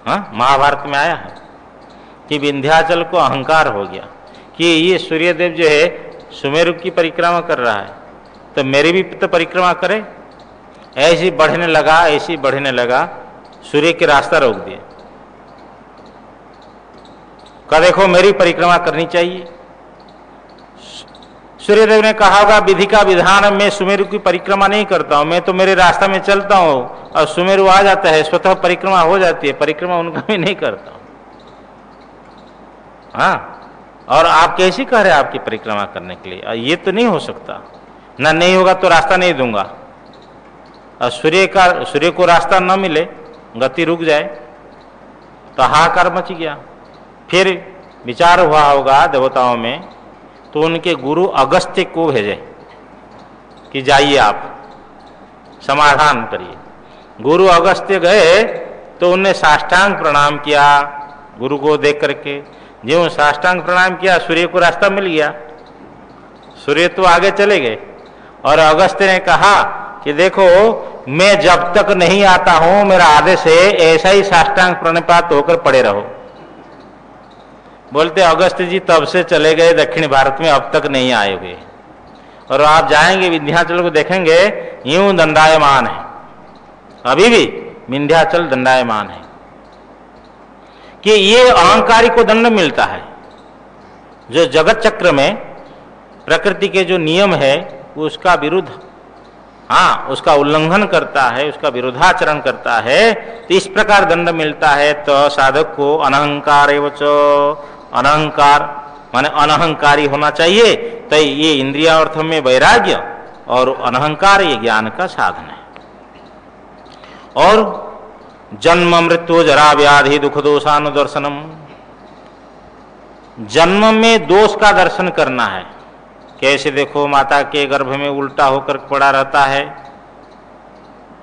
हाँ, महाभारत में आया है कि विंध्याचल को अहंकार हो गया कि ये सूर्यदेव जो है सुमेरु की परिक्रमा कर रहा है तो मेरी भी तो परिक्रमा करे। ऐसी बढ़ने लगा, ऐसी बढ़ने लगा, सूर्य के रास्ता रोक दिए। कहा देखो मेरी परिक्रमा करनी चाहिए। सूर्यदेव ने कहा होगा विधि का विधान, मैं सुमेरु की परिक्रमा नहीं करता हूं, मैं तो मेरे रास्ता में चलता हूं और सुमेरु आ जाता है, स्वतः परिक्रमा हो जाती है, परिक्रमा उनका मैं नहीं करता हूं। हाँ, और आप कैसी कह रहे हैं आपकी परिक्रमा करने के लिए? ये तो नहीं हो सकता ना, नहीं होगा तो रास्ता नहीं दूंगा। और सूर्य को रास्ता न मिले, गति रुक जाए तो हाहाकार मच गया। फिर विचार हुआ होगा देवताओं में, तो उनके गुरु अगस्त्य को भेजे कि जाइए आप समाधान करिए। गुरु अगस्त्य गए तो उन्हें साष्टांग प्रणाम किया गुरु को देख करके। जो साष्टांग प्रणाम किया, सूर्य को रास्ता मिल गया। सूर्य तो आगे चले गए और अगस्त्य ने कहा कि देखो मैं जब तक नहीं आता हूं मेरा आदेश है ऐसा ही साष्टांग प्रणिपात होकर पड़े रहो। बोलते अगस्त्य जी तब से चले गए दक्षिण भारत में, अब तक नहीं आए हुए, और आप जाएंगे विंध्याचल को देखेंगे यूं दंडायमान है, अभी भी विंध्याचल दंडायमान है। कि ये अहंकारी को दंड मिलता है जो जगत चक्र में प्रकृति के जो नियम है उसका विरुद्ध, हाँ उसका उल्लंघन करता है, उसका विरोधाचरण करता है, तो इस प्रकार दंड मिलता है। तो साधक को अनहंकार एवं अनहंकार माने अनहंकारी होना चाहिए। तो ये इंद्रियार्थ में वैराग्य और अनहंकार ये ज्ञान का साधन है। और जन्म मृत्यु जरा व्याधि दुख दोषानुदर्शनम, जन्म में दोष का दर्शन करना है। कैसे देखो माता के गर्भ में उल्टा होकर पड़ा रहता है,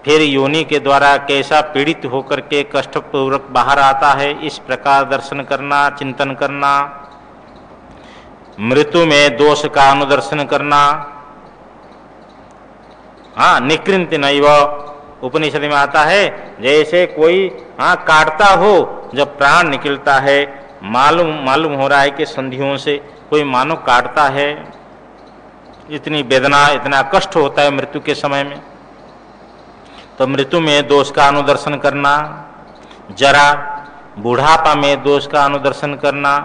फिर योनि के द्वारा कैसा पीड़ित होकर के कष्टपूर्वक बाहर आता है, इस प्रकार दर्शन करना, चिंतन करना। मृत्यु में दोष का अनुदर्शन करना। हाँ, निकृंत नैव उपनिषद में आता है, जैसे कोई काटता हो जब प्राण निकलता है, मालूम हो रहा है कि संधियों से कोई मानो काटता है, इतनी वेदना, इतना कष्ट होता है मृत्यु के समय में। तो मृत्यु में दोष का अनुदर्शन करना, जरा बुढ़ापा में दोष का अनुदर्शन करना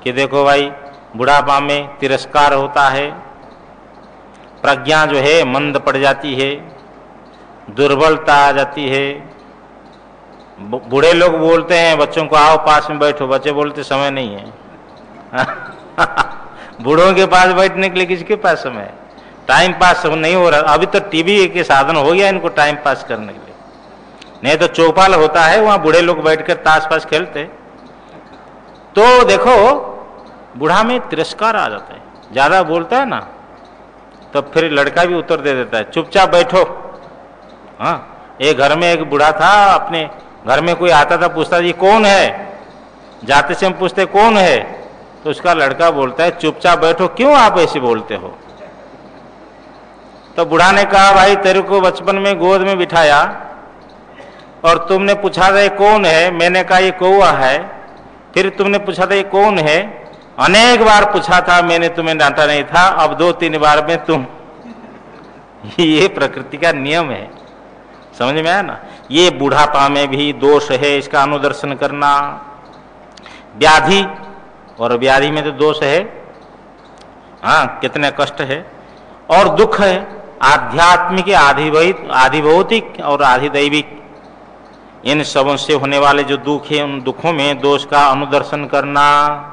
कि देखो भाई बुढ़ापा में तिरस्कार होता है, प्रज्ञा जो है मंद पड़ जाती है, दुर्बलता आ जाती है। बूढ़े लोग बोलते हैं बच्चों को आओ पास में बैठो, बच्चे बोलते समय नहीं है। बूढ़ों के पास बैठने के लिए किसके पास समय है? टाइम पास नहीं हो रहा। अभी तो टीवी के साधन हो गया इनको टाइम पास करने के लिए, नहीं तो चौपाल होता है वहां बूढ़े लोग बैठकर ताश पास खेलते। तो देखो बूढ़ा में तिरस्कार आ जाता है, ज्यादा बोलता है ना तो फिर लड़का भी उत्तर दे देता है चुपचाप बैठो। हाँ, एक घर में एक बूढ़ा था, अपने घर में कोई आता था पूछता ये कौन है, जाते से हम पूछते कौन है, तो उसका लड़का बोलता है चुपचाप बैठो। क्यों आप ऐसे बोलते हो? तो बूढ़ा ने कहा भाई तेरे को बचपन में गोद में बिठाया और तुमने पूछा था ये कौन है, मैंने कहा ये कौआ है, फिर तुमने पूछा था ये कौन है, अनेक बार पूछा था मैंने, तुम्हें डांटा नहीं था, अब 2-3 बार में तुम। ये प्रकृति का नियम है, समझ में आया ना। ये बुढ़ापा में भी दोष है, इसका अनुदर्शन करना। व्याधि, और व्याधि में तो दोष है, हाँ कितने कष्ट है। और दुख है, आध्यात्मिक, आधिभौतिक और आधिदैविक, इन सबों से होने वाले जो दुख है उन दुखों में दोष का अनुदर्शन करना।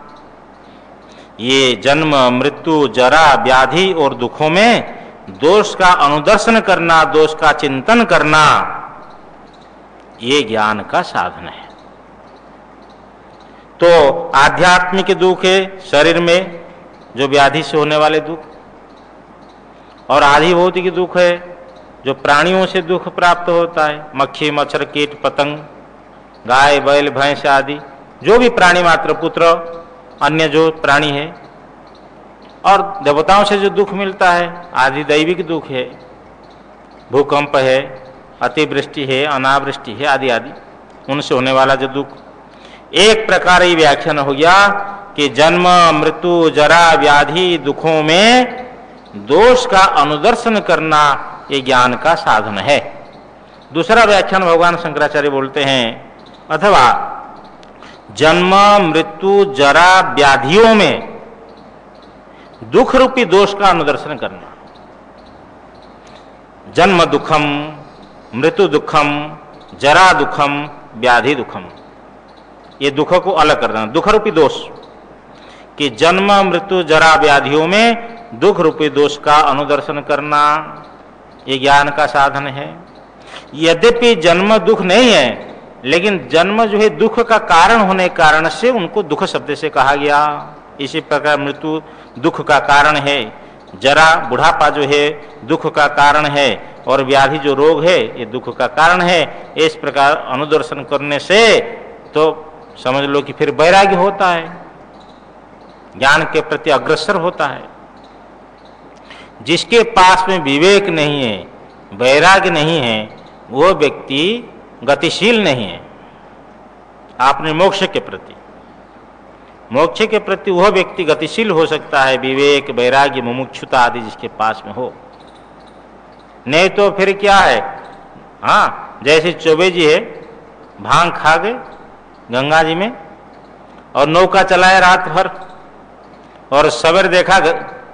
ये जन्म मृत्यु जरा व्याधि और दुखों में दोष का अनुदर्शन करना, दोष का चिंतन करना, ये ज्ञान का साधन है। तो आध्यात्मिक दुख है शरीर में जो व्याधि से होने वाले दुख, और आधिभौतिक दुख है जो प्राणियों से दुख प्राप्त होता है, मक्खी मच्छर कीट पतंग, गाय बैल भैंस आदि जो भी प्राणी मात्र, पुत्र अन्य जो प्राणी है। और देवताओं से जो दुख मिलता है आधिदैविक दुख है, भूकंप है, अतिवृष्टि है, अनावृष्टि है आदि आदि, उनसे होने वाला जो दुख। एक प्रकार ये व्याख्यान हो गया कि जन्म मृत्यु जरा व्याधि दुखों में दोष का अनुदर्शन करना ये ज्ञान का साधन है। दूसरा व्याख्यान भगवान शंकराचार्य बोलते हैं, अथवा जन्म मृत्यु जरा व्याधियों में दुख रूपी दोष का अनुदर्शन करना। जन्म दुखम, मृत्यु दुखम, जरा दुखम, व्याधि दुखम, ये दुखों को अलग करना। दुख रूपी दोष कि जन्म मृत्यु जरा व्याधियों में दुख रूपी दोष का अनुदर्शन करना ये ज्ञान का साधन है। यद्यपि जन्म दुख नहीं है, लेकिन जन्म जो है दुख का कारण होने के कारण से उनको दुख शब्द से कहा गया। इसी प्रकार मृत्यु दुख का कारण है, जरा बुढ़ापा जो है दुख का कारण है, और व्याधि जो रोग है ये दुख का कारण है। इस प्रकार अनुदर्शन करने से तो समझ लो कि फिर वैराग्य होता है, ज्ञान के प्रति अग्रसर होता है। जिसके पास में विवेक नहीं है, वैराग्य नहीं है, वो व्यक्ति गतिशील नहीं है। आपने मोक्ष के प्रति वह व्यक्ति गतिशील हो सकता है विवेक वैराग्य मुमुक्षुता आदि जिसके पास में हो। नहीं तो फिर क्या है, हाँ जैसे चौबे जी है, भांग खा गए गंगा जी में और नौका चलाए रात भर, और सवेर देखा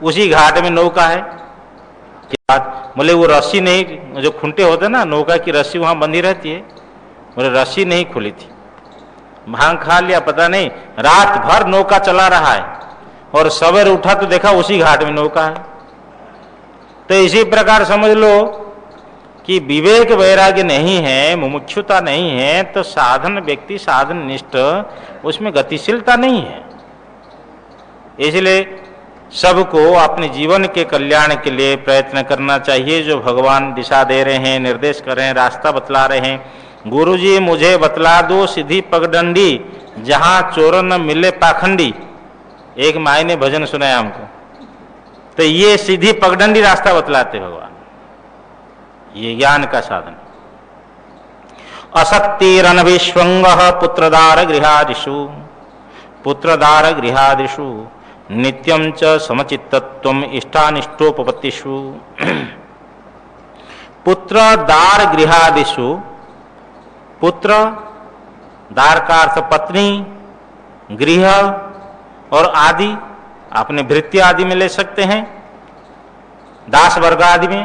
उसी घाट में नौका है। क्या बात, बोले वो रस्सी नहीं, जो खूंटे होते ना नौका की रस्सी वहां बंधी रहती है, बोले रस्सी नहीं खुली थी, भांग खा लिया, पता नहीं रात भर नौका चला रहा है, और सवेर उठा तो देखा उसी घाट में नौका है। तो इसी प्रकार समझ लो कि विवेक वैराग्य नहीं है, मुमुक्षुता नहीं है, तो साधन व्यक्ति साधन निष्ठ उसमें गतिशीलता नहीं है। इसलिए सबको अपने जीवन के कल्याण के लिए प्रयत्न करना चाहिए। जो भगवान दिशा दे रहे हैं, निर्देश कर रहे हैं, रास्ता बतला रहे हैं। गुरुजी मुझे बतला दो सीधी पगडंडी, जहां चोर न मिले पाखंडी। एक माई ने भजन सुनाया हमको, तो ये सीधी पगडंडी रास्ता बतलाते भगवान, ये ज्ञान का साधन। असक्तिरनभिष्वंगः पुत्रदार गृहादिषु नित्यं च समचित्तत्वम् इष्टानिष्टोपपत्तिषु। पुत्रदार गृहादिषु, पुत्र दार का अर्थ पत्नी, गृह और आदि अपने भृत्य आदि में ले सकते हैं, दास वर्ग आदि में।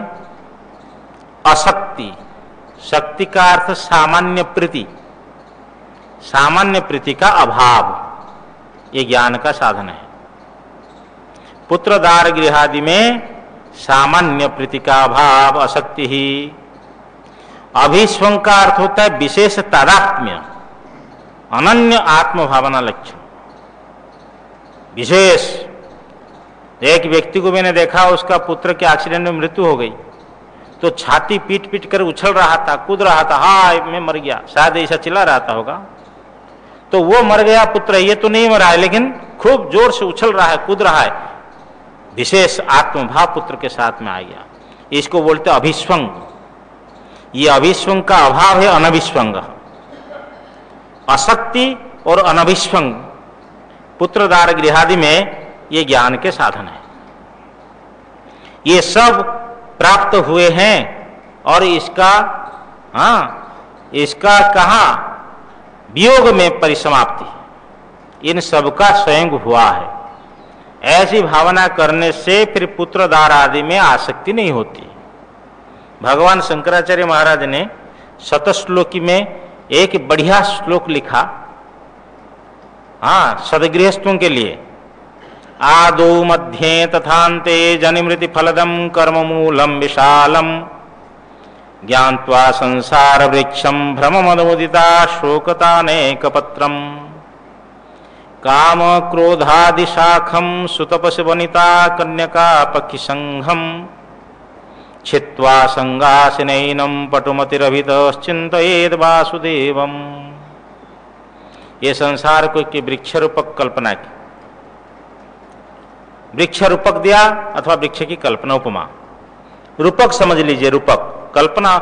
असक्ति, शक्ति का अर्थ सामान्य प्रीति, सामान्य प्रीति का अभाव, ये ज्ञान का साधन है। पुत्रदार गृहादि में सामान्य प्रीति का अभाव, असक्ति ही। अभिस्वंग का अर्थ होता है विशेष तादात्म्य, अनन्य आत्मभावना लक्ष्य, विशेष। एक व्यक्ति को मैंने देखा, उसका पुत्र के एक्सीडेंट में मृत्यु हो गई, तो छाती पीट पीट कर उछल रहा था, कूद रहा था, हाय मैं मर गया, शायद ऐसा चिल्ला रहा होगा। तो वो मर गया पुत्र, ये तो नहीं मरा है, लेकिन खूब जोर से उछल रहा है, कूद रहा है, विशेष आत्मभाव पुत्र के साथ में आ गया। इसको बोलते अभिस्वंग। ये अभिस्वंग का अभाव है अनभिस्वंग। असक्ति और अनभिस्वंग पुत्रदार गृहादि में ये ज्ञान के साधन है। ये सब प्राप्त हुए हैं और इसका कहाँ वियोग में परिसमाप्ति, इन सब का स्वयं हुआ है। ऐसी भावना करने से फिर पुत्रदार आदि में आसक्ति नहीं होती। भगवान शंकराचार्य महाराज ने शतश्लोकी में एक बढ़िया श्लोक लिखा, सदगृहस्थों के लिए। आदौ मध्ये तथान्ते जनिमृति फलदम कर्म मूलम विशालम ज्ञात्वा संसार वृक्षम भ्रममदमुदिता शोकतानेकपत्रम काम क्रोधादिशाखम सुतपसि वनिता कन्यका पक्षि संघम छित्वा संगासिनैनम पटुमतिरभितश्चिन्तयेद् वासुदेवम। ये संसार को की वृक्ष रूपक कल्पना की, वृक्ष रूपक दिया अथवा वृक्ष की कल्पना उपमा। रूपक समझ लीजिए, रूपक कल्पना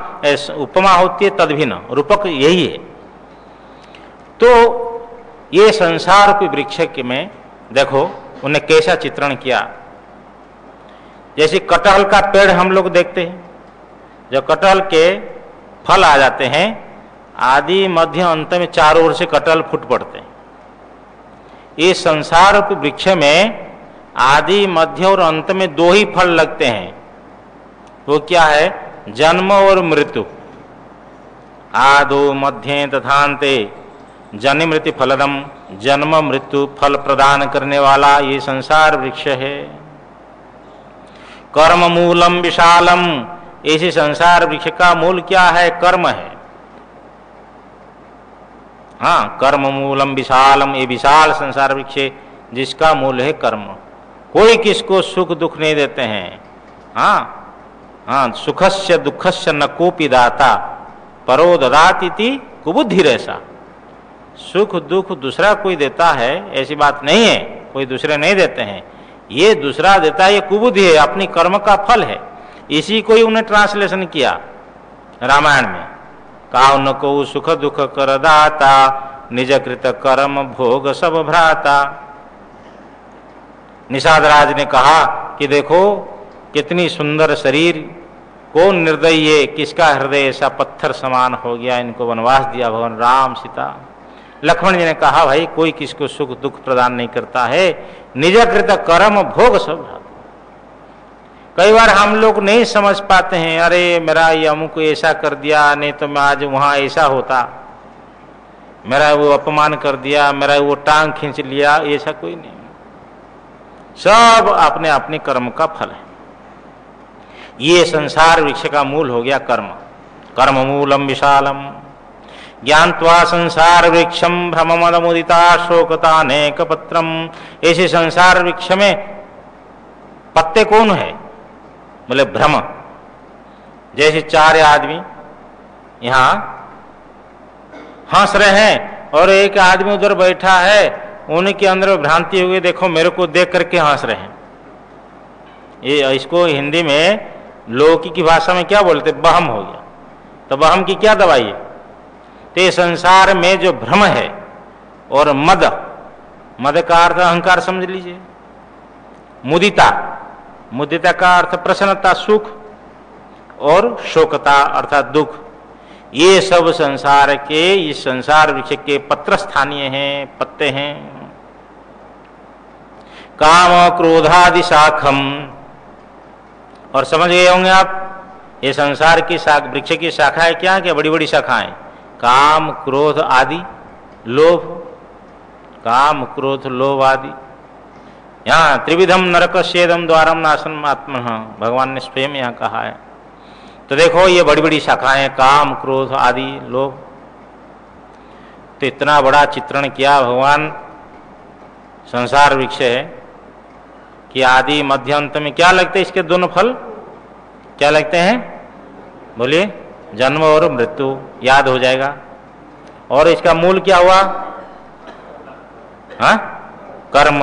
उपमा होती है, तद भी न, रूपक यही है। तो ये संसार के वृक्ष में देखो उन्हें कैसा चित्रण किया। जैसे कटहल का पेड़ हम लोग देखते हैं, जब कटहल के फल आ जाते हैं, आदि मध्य अंत में चारों ओर से कटहल फूट पड़ते हैं। इस संसार के वृक्ष में आदि मध्य और अंत में दो ही फल लगते हैं। वो क्या है? जन्म और मृत्यु। आदो मध्य तथान्ते जन्म मृत्यु फलदम, जन्म मृत्यु फल प्रदान करने वाला ये संसार वृक्ष है। कर्म मूलम विशालम, इसी संसार वृक्ष का मूल क्या है? कर्म है। कर्म मूलम विशालम, ये विशाल संसार वृक्ष जिसका मूल है कर्म। कोई किसको सुख दुख नहीं देते हैं। सुखस्य दुखस्य न कोपि दाता परो ददाति कुबुद्धि रहसा। सुख दुख दूसरा कोई देता है ऐसी बात नहीं है, कोई दूसरे नहीं देते हैं। ये दूसरा देता है, ये कुबुद्धि है, अपनी कर्म का फल है। इसी को ही उन्हें ट्रांसलेशन किया रामायण में। काउ न को सुख दुख कर दाता, निज कृत कर्म भोग सब भ्राता। निषाद राज ने कहा कि देखो कितनी सुंदर शरीर, कौन निर्दयी है, किसका हृदय ऐसा पत्थर समान हो गया, इनको वनवास दिया भगवान राम सीता। लक्ष्मण जी ने कहा भाई कोई किसको सुख दुख प्रदान नहीं करता है, निजकृत कर्म भोग सब। कई बार हम लोग नहीं समझ पाते हैं, अरे मेरा ये अमुक ऐसा कर दिया, नहीं तो मैं आज वहां ऐसा होता, मेरा वो अपमान कर दिया, मेरा वो टांग खींच लिया, ऐसा कोई नहीं। सब अपने अपने कर्म का फल है। ये संसार वृक्ष का मूल हो गया कर्म। कर्म मूलम विशालम ज्ञात्वा संसार वृक्षम भ्रममदमुदिता शोकतानेक पत्रम। ऐसे संसार वृक्ष में पत्ते कौन है? बोले भ्रम। जैसे चार आदमी यहां हंस रहे हैं और एक आदमी उधर बैठा है, उनके अंदर भ्रांति हो गई, देखो मेरे को देख करके हंस रहे हैं। ये इसको हिंदी में लौकी की भाषा में क्या बोलते? बहम हो गया। तो बहम की क्या दवाई है? तो संसार में जो भ्रम है और मद, मद का अर्थ अहंकार समझ लीजिए, मुदिता, मुदिता का अर्थ प्रसन्नता सुख, और शोकता अर्थात दुख, ये सब संसार के, इस संसार वृक्ष के पत्र स्थानीय हैं, पत्ते हैं। काम क्रोधादि शाखम, और समझ गए होंगे आप, ये संसार की वृक्ष की शाखाएं क्या क्या बड़ी बड़ी शाखाएं, काम क्रोध आदि, लोभ, काम क्रोध लोभ आदि। यहाँ त्रिविधम नरक छेदम द्वारम नाशनम आत्मा, भगवान ने स्वयं यहाँ कहा है। तो देखो ये बड़ी बड़ी शाखाएं, काम क्रोध आदि लोभ। तो इतना बड़ा चित्रण किया भगवान, संसार वृक्ष है कि आदि मध्य अंत में क्या लगते हैं इसके दोनों फल, क्या लगते हैं बोलिए, जन्म और मृत्यु, याद हो जाएगा। और इसका मूल क्या हुआ, हाँ कर्म।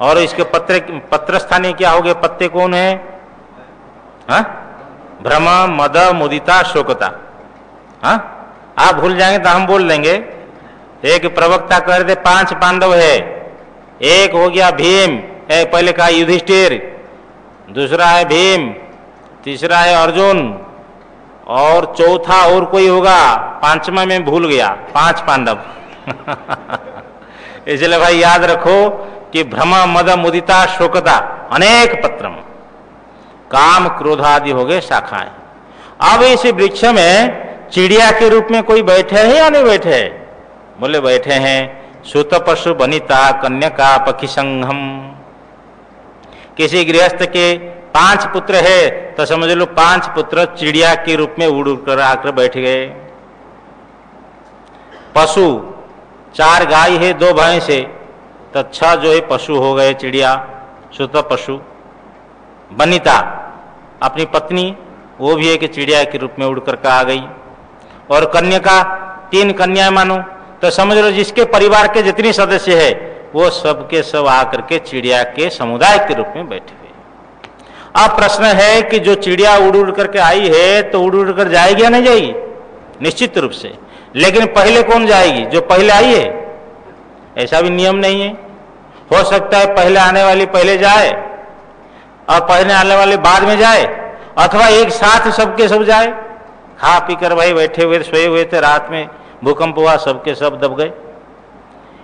और इसके पत्र स्थानीय क्या हो गए, पत्ते कौन है, हाँ भ्रम मद मुदिता शोकता। हाँ आप भूल जाएंगे तो हम बोल देंगे। एक प्रवक्ता कह रहे थे 5 पांडव है, एक हो गया भीम, पहले कहा युधिष्ठिर, दूसरा है भीम, तीसरा है अर्जुन, और चौथा और कोई होगा, 5वां में भूल गया, 5 पांडव। इसलिए भाई याद रखो कि भ्रम मद मुदिता शोकता अनेक पत्रम, काम क्रोध आदि हो गए शाखाएं। अब इस वृक्ष में चिड़िया के रूप में कोई बैठे है या नहीं बैठे है, बोले बैठे हैं। सुत पशु बनिता कन्या पक्षी संघम, किसी गृहस्थ के 5 पुत्र है तो समझ लो 5 पुत्र चिड़िया के रूप में उड़ कर आकर बैठ गए। पशु 4 गाय है 2 भैंस है तो 6 जो है पशु हो गए चिड़िया, सुत पशु। बनिता अपनी पत्नी, वो भी एक चिड़िया के रूप में उड़कर के आ गई। और कन्या का 3 कन्याएं मानो तो समझ लो जिसके परिवार के जितने सदस्य है वो सब के सब आकर के चिड़िया के समुदाय के रूप में बैठे हुए। अब प्रश्न है कि जो चिड़िया उड़ उड़ करके आई है तो उड़ उड़ कर जाएगी या नहीं जाएगी, निश्चित रूप से। लेकिन पहले कौन जाएगी, जो पहले आई है, ऐसा भी नियम नहीं है। हो सकता है पहले आने वाली पहले जाए और पहले आने वाले बाद में जाए, अथवा एक साथ सबके सब जाए। खा पी कर भाई बैठे हुए सोए हुए थे, रात में भूकंप हुआ, सबके सब दब गए।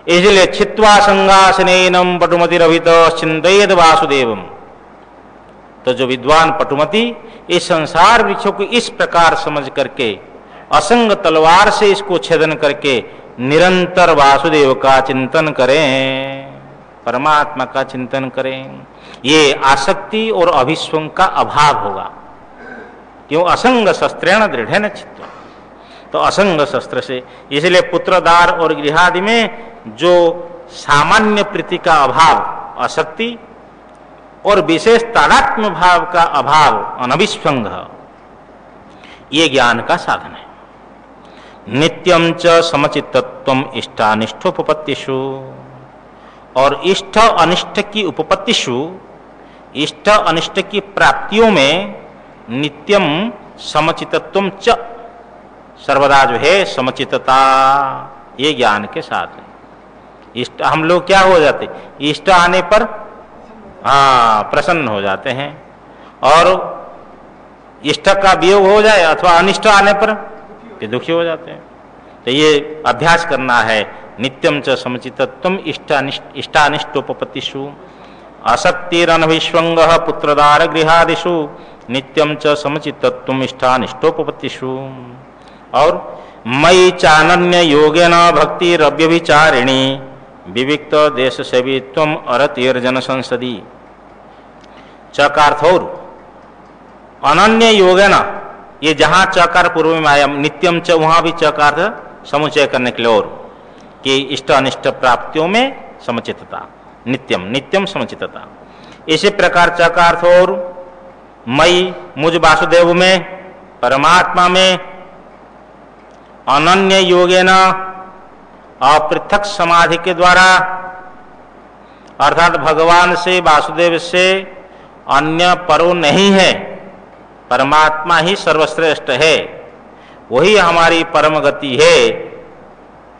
इसलिए छित्वा संगासनेनम पटुमतिरभित चिंतयेद वासुदेवम। तो जो विद्वान पटुमति इस संसार वृक्षों को इस प्रकार समझ करके असंग तलवार से इसको छेदन करके निरंतर वासुदेव का चिंतन करें, परमात्मा का चिंतन करें, ये आसक्ति और अभिस्वंग का अभाव होगा। क्यों, असंग शस्त्रेण दृढ़ेन चित्वा। तो असंग शस्त्र से, इसलिए पुत्रदार और गृहादि में जो सामान्य प्रीति का अभाव, आसक्ति और विशेष तादात्म्य भाव का अभाव, अनभिस्वंग, ये ज्ञान का साधन है। नित्यम च समचित्तत्वम इष्टानिष्टोपपत्तिषु, और इष्ट अनिष्ट की उपपत्तिषु, इष्ट अनिष्ट की प्राप्तियों में नित्यम समचित्तत्वम च, सर्वदा जो है समचित्तता, ये ज्ञान के साथ है। इष्ट, हम लोग क्या हो जाते, इष्ट आने पर प्रसन्न हो जाते हैं, और इष्ट का वियोग हो जाए अथवा अनिष्ट आने पर दुखी हो जाते हैं। तो ये अभ्यास करना है। नित्यम च समचित्तत्वम इष्टानिष्टोपपत्तिषु असक्तिरनभिस्वंग पुत्रदार गृहादिषु नित्यम च समचित्तत्वम इष्टानिष्टोपपत्तिषु। और मयि चानन्य योगेन भक्ति रव्यभिचारिणी विविक्त देश सेवित्वम अरतिर्जन संसदी। चकार्थ और अनन्य योगेन, ये जहां चकार पूर्व में आया नित्यम च, वहां भी चकार्थ समुचय करने के लिए, और कि इष्ट अनिष्ट प्राप्तियों में समचित्तता, नित्यम नित्यम समचित्तता। इसी प्रकार चकार्थ और मई, मुझ वासुदेव में, परमात्मा में, अनन्य योगेन, अपृथक समाधि के द्वारा, अर्थात भगवान से, वासुदेव से अन्य परो नहीं है, परमात्मा ही सर्वश्रेष्ठ है। वही हमारी परम गति है।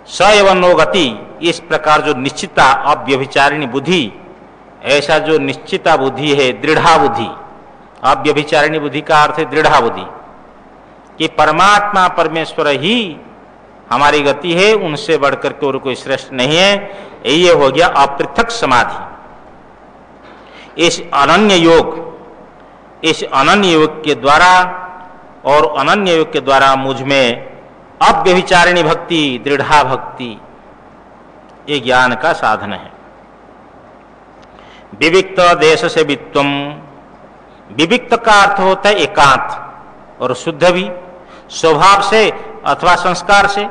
स एव नो गति, इस प्रकार जो निश्चिता अव्यभिचारिणी बुद्धि, ऐसा जो निश्चिता बुद्धि है, दृढ़ा बुद्धि, अव्यभिचारिणी बुद्धि का अर्थ है दृढ़ा बुद्धि, कि परमात्मा परमेश्वर ही हमारी गति है, उनसे बढ़कर के और कोई श्रेष्ठ नहीं है। ये हो गया अपृथक समाधि। इस अनन्य योग के द्वारा और अनन्य योग के द्वारा मुझ में अव्यभिचारिणी भक्ति, दृढ़ा भक्ति, ये ज्ञान का साधन है। विविक्त देश से वित्वम, विविक्त का अर्थ होता है एकांत, और शुद्ध भी स्वभाव से अथवा संस्कार से।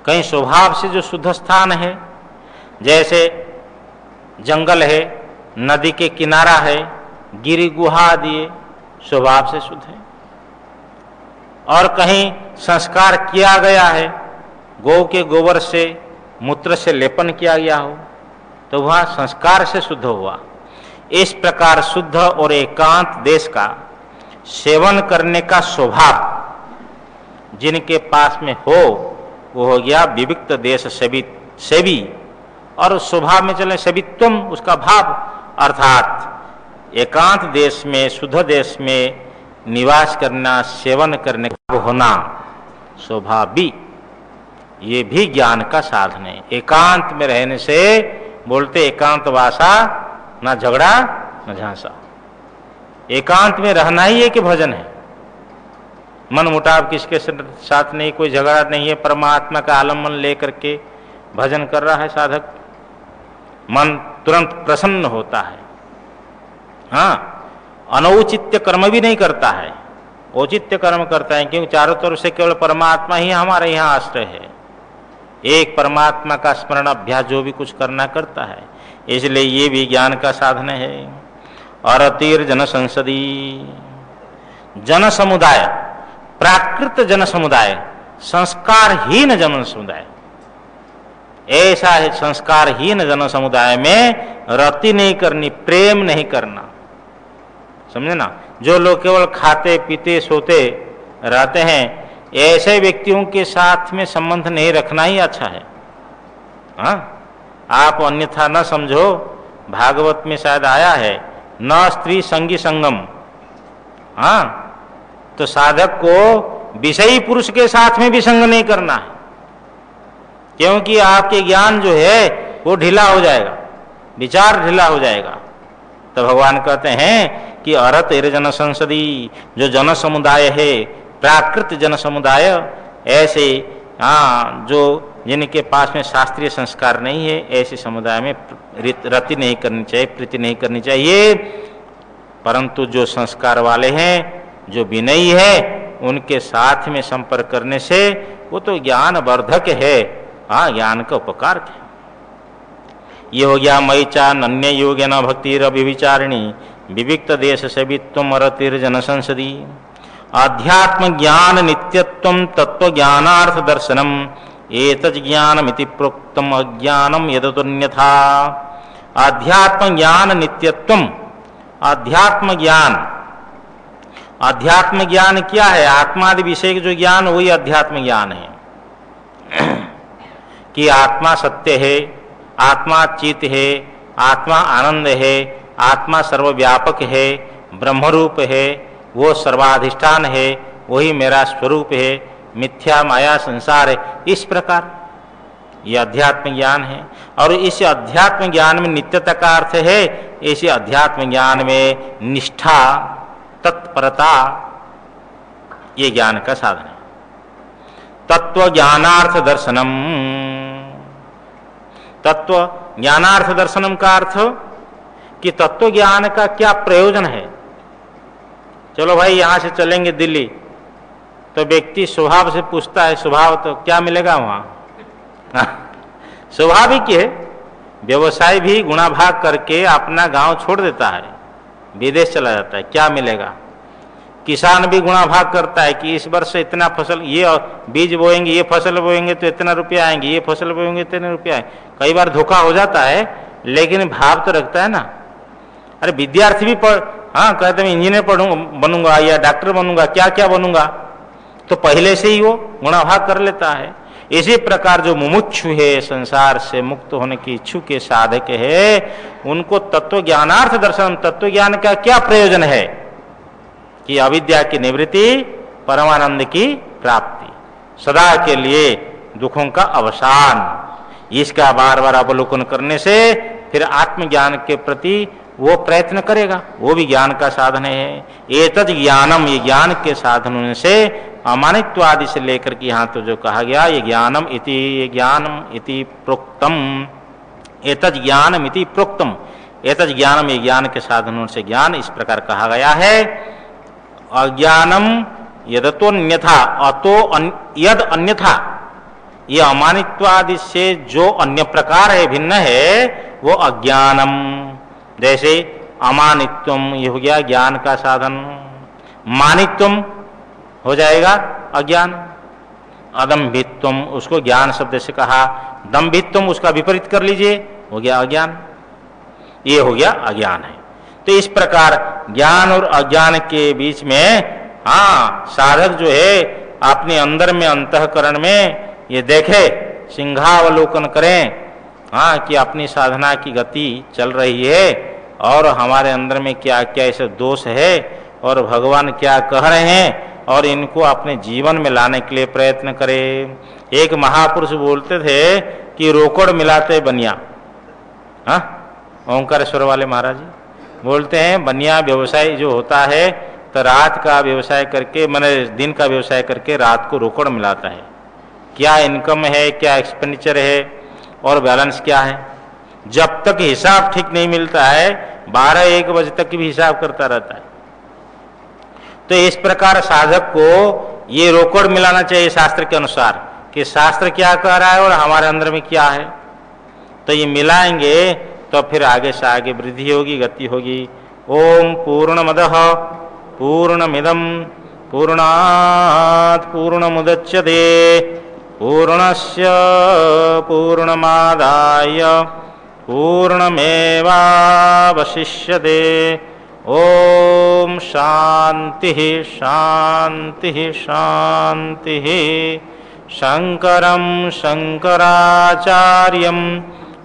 कहीं स्वभाव से जो शुद्ध स्थान है, जैसे जंगल है, नदी के किनारा है, गिरी गुहा आदि, स्वभाव से शुद्ध है। और कहीं संस्कार किया गया है, गौ के गोबर से, मूत्र से लेपन किया गया हो, तो वह संस्कार से शुद्ध हुआ। इस प्रकार शुद्ध और एकांत देश का सेवन करने का स्वभाव जिनके पास में हो, वो हो गया विविक्त देश सेवी। और स्वभाव में चले सेवित्वम, उसका भाव, अर्थात एकांत देश में, शुद्ध देश में निवास करना, सेवन करने का होना स्वभाव भी, ये भी ज्ञान का साधन है। एकांत में रहने से बोलते एकांत वासा, ना झगड़ा न झांसा। एकांत में रहना ही एक भजन है। मन मुटाव किसके साथ नहीं, कोई झगड़ा नहीं है, परमात्मा का आलम्बन लेकर के भजन कर रहा है साधक, मन तुरंत प्रसन्न होता है। हाँ, अनौचित्य कर्म भी नहीं करता है, औचित्य कर्म करता है, क्योंकि चारों तरफ से केवल परमात्मा ही हमारे यहाँ आश्रय है। एक परमात्मा का स्मरण अभ्यास जो भी कुछ करना करता है, इसलिए ये भी ज्ञान का साधन है। और अतीर जन संसदी, जन समुदाय, प्राकृत जन समुदाय, संस्कारहीन जन समुदाय, ऐसा है संस्कारहीन जन समुदाय में रति नहीं करनी, प्रेम नहीं करना। समझे ना, जो लोग केवल खाते पीते सोते रहते हैं, ऐसे व्यक्तियों के साथ में संबंध नहीं रखना ही अच्छा है। हाँ, आप अन्यथा न समझो, भागवत में शायद आया है, न स्त्री संगी संगम। हाँ, तो साधक को विषयी पुरुष के साथ में भी संग नहीं करना है, क्योंकि आपके ज्ञान जो है वो ढीला हो जाएगा, विचार ढीला हो जाएगा। तो भगवान कहते हैं कि अरत जन संसदी, जो जन समुदाय है, प्राकृत जन समुदाय, ऐसे जो जिनके पास में शास्त्रीय संस्कार नहीं है, ऐसे समुदाय में रति नहीं करनी चाहिए, प्रीति नहीं करनी चाहिए। परंतु जो संस्कार वाले हैं, जो विनयी है, उनके साथ में संपर्क करने से वो तो ज्ञान वर्धक है। हाँ, ज्ञान का उपकार है। ये हो गया मयि चा नन्य योगेन भक्तिरभिचारिणी, विविक्त देश सेवित्वम अरतिर्जन संसदी। आध्यात्म ज्ञान नित्यत्वम तत्व ज्ञानार्थ दर्शनम एतज् ज्ञानमिति प्रोक्तम अज्ञानम यदतुन्यथा। आध्यात्म ज्ञान नित्यत्वम, आध्यात्म ज्ञान, आध्यात्म ज्ञान क्या है? आत्मादि विषय जो ज्ञान, वही अध्यात्म ज्ञान है। कि आत्मा सत्य है, आत्मा चित है, आत्मा आनंद है, आत्मा सर्वव्यापक है, ब्रह्मरूप है, वो सर्वाधिष्ठान है, वही मेरा स्वरूप है, मिथ्या माया संसार है। इस प्रकार ये अध्यात्म ज्ञान है। और इस अध्यात्म ज्ञान में नित्यता का अर्थ है, इसी अध्यात्म ज्ञान में निष्ठा, तत्परता, ये ज्ञान का साधन है। तत्व ज्ञानार्थ दर्शनम, तत्व ज्ञानार्थ दर्शनम का अर्थ कि तत्व ज्ञान का क्या प्रयोजन है। चलो भाई, यहां से चलेंगे दिल्ली, तो व्यक्ति स्वभाव से पूछता है, स्वभाव तो क्या मिलेगा वहां? स्वाभाविक है, व्यवसाय भी गुणाभाग करके अपना गांव छोड़ देता है, विदेश चला जाता है, क्या मिलेगा? किसान भी गुणाभाग करता है कि इस वर्ष इतना फसल, ये बीज बोएंगे, ये फसल बोएंगे तो इतना रुपया आएंगे, ये फसल बोएंगे इतने रुपया आएंगे। कई बार धोखा हो जाता है, लेकिन भाव तो रखता है ना। अरे विद्यार्थी भी हाँ कहते मैं इंजीनियर बनूंगा या डॉक्टर बनूंगा, क्या क्या बनूंगा, तो पहले से ही वो गुणाभाग कर लेता है। इसी प्रकार जो मुमुक्षु है, संसार से मुक्त होने की इच्छुक के साधक है, उनको तत्व ज्ञानार्थ दर्शन, तत्व ज्ञान का क्या प्रयोजन है कि अविद्या की निवृत्ति, परमानंद की प्राप्ति, सदा के लिए दुखों का अवसान। इसका बार बार अवलोकन करने से फिर आत्मज्ञान के प्रति वो प्रयत्न करेगा, वो भी ज्ञान का साधन है। एतद ज्ञानम, ये ज्ञान के साधनों से अमानित्व आदि से लेकर के यहाँ तो जो कहा गया, ये ज्ञानम इति, ये ज्ञानम इति प्रोक्तम, एतद ज्ञानम इति प्रोक्तम, एतद ज्ञानम, ये ज्ञान के साधनों से ज्ञान इस प्रकार कहा गया है। अज्ञानम यदतोन्यथा, अतो यद अन्यथा, ये अमानित्व आदि से जो अन्य प्रकार है, भिन्न है, वो अज्ञानम। जैसे अमानित्वम ये हो गया ज्ञान का साधन, मानित्वम हो जाएगा अज्ञान, अदम्भित्वम उसको ज्ञान शब्द से कहा, दम्भित्वम उसका विपरीत कर लीजिए, हो गया अज्ञान, ये हो गया अज्ञान है। तो इस प्रकार ज्ञान और अज्ञान के बीच में साधक जो है अपने अंदर में, अंतःकरण में ये देखे, सिंहावलोकन करें कि अपनी साधना की गति चल रही है और हमारे अंदर में क्या क्या ऐसे दोष है और भगवान क्या कह रहे हैं, और इनको अपने जीवन में लाने के लिए प्रयत्न करें। एक महापुरुष बोलते थे कि रोकड़ मिलाते बनिया, ओंकारेश्वर वाले महाराज जी बोलते हैं, बनिया व्यवसाय जो होता है तो रात का व्यवसाय करके, मैंने दिन का व्यवसाय करके रात को रोकड़ मिलाता है, क्या इनकम है, क्या एक्सपेंडिचर है और बैलेंस क्या है। जब तक हिसाब ठीक नहीं मिलता है 12-1 बजे तक भी हिसाब करता रहता है। तो इस प्रकार साधक को ये रोकड़ मिलाना चाहिए शास्त्र के अनुसार, कि शास्त्र क्या कह रहा है और हमारे अंदर में क्या है। तो ये मिलाएंगे तो फिर आगे से आगे वृद्धि होगी, गति होगी। ओम पूर्णमदः पूर्णमिदं पूर्णात् पूर्णमुदच्यते पूर्णस्य पूर्णमादाय पूर्णमेवावशिष्यते। ओम शांति शांति शांति। शंकरं शंकराचार्यं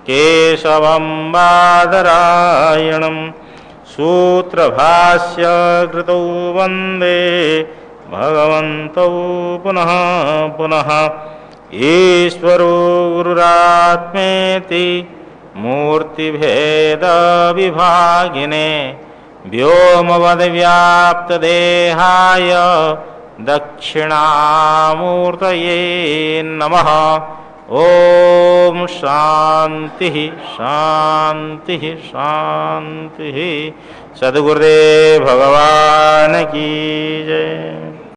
केशवं बादरायणं सूत्रभाष्य कृतौ वन्दे भगवन्तौ पुनः पुनः। ईश्वरो गुरुरात्मेति मूर्तिभेद विभागिने व्योमवद्व्याप्तदेहाय दक्षिणामूर्तये नमः। ओम शांति शांति शांति। सद्गुरुदेव भगवान की जय।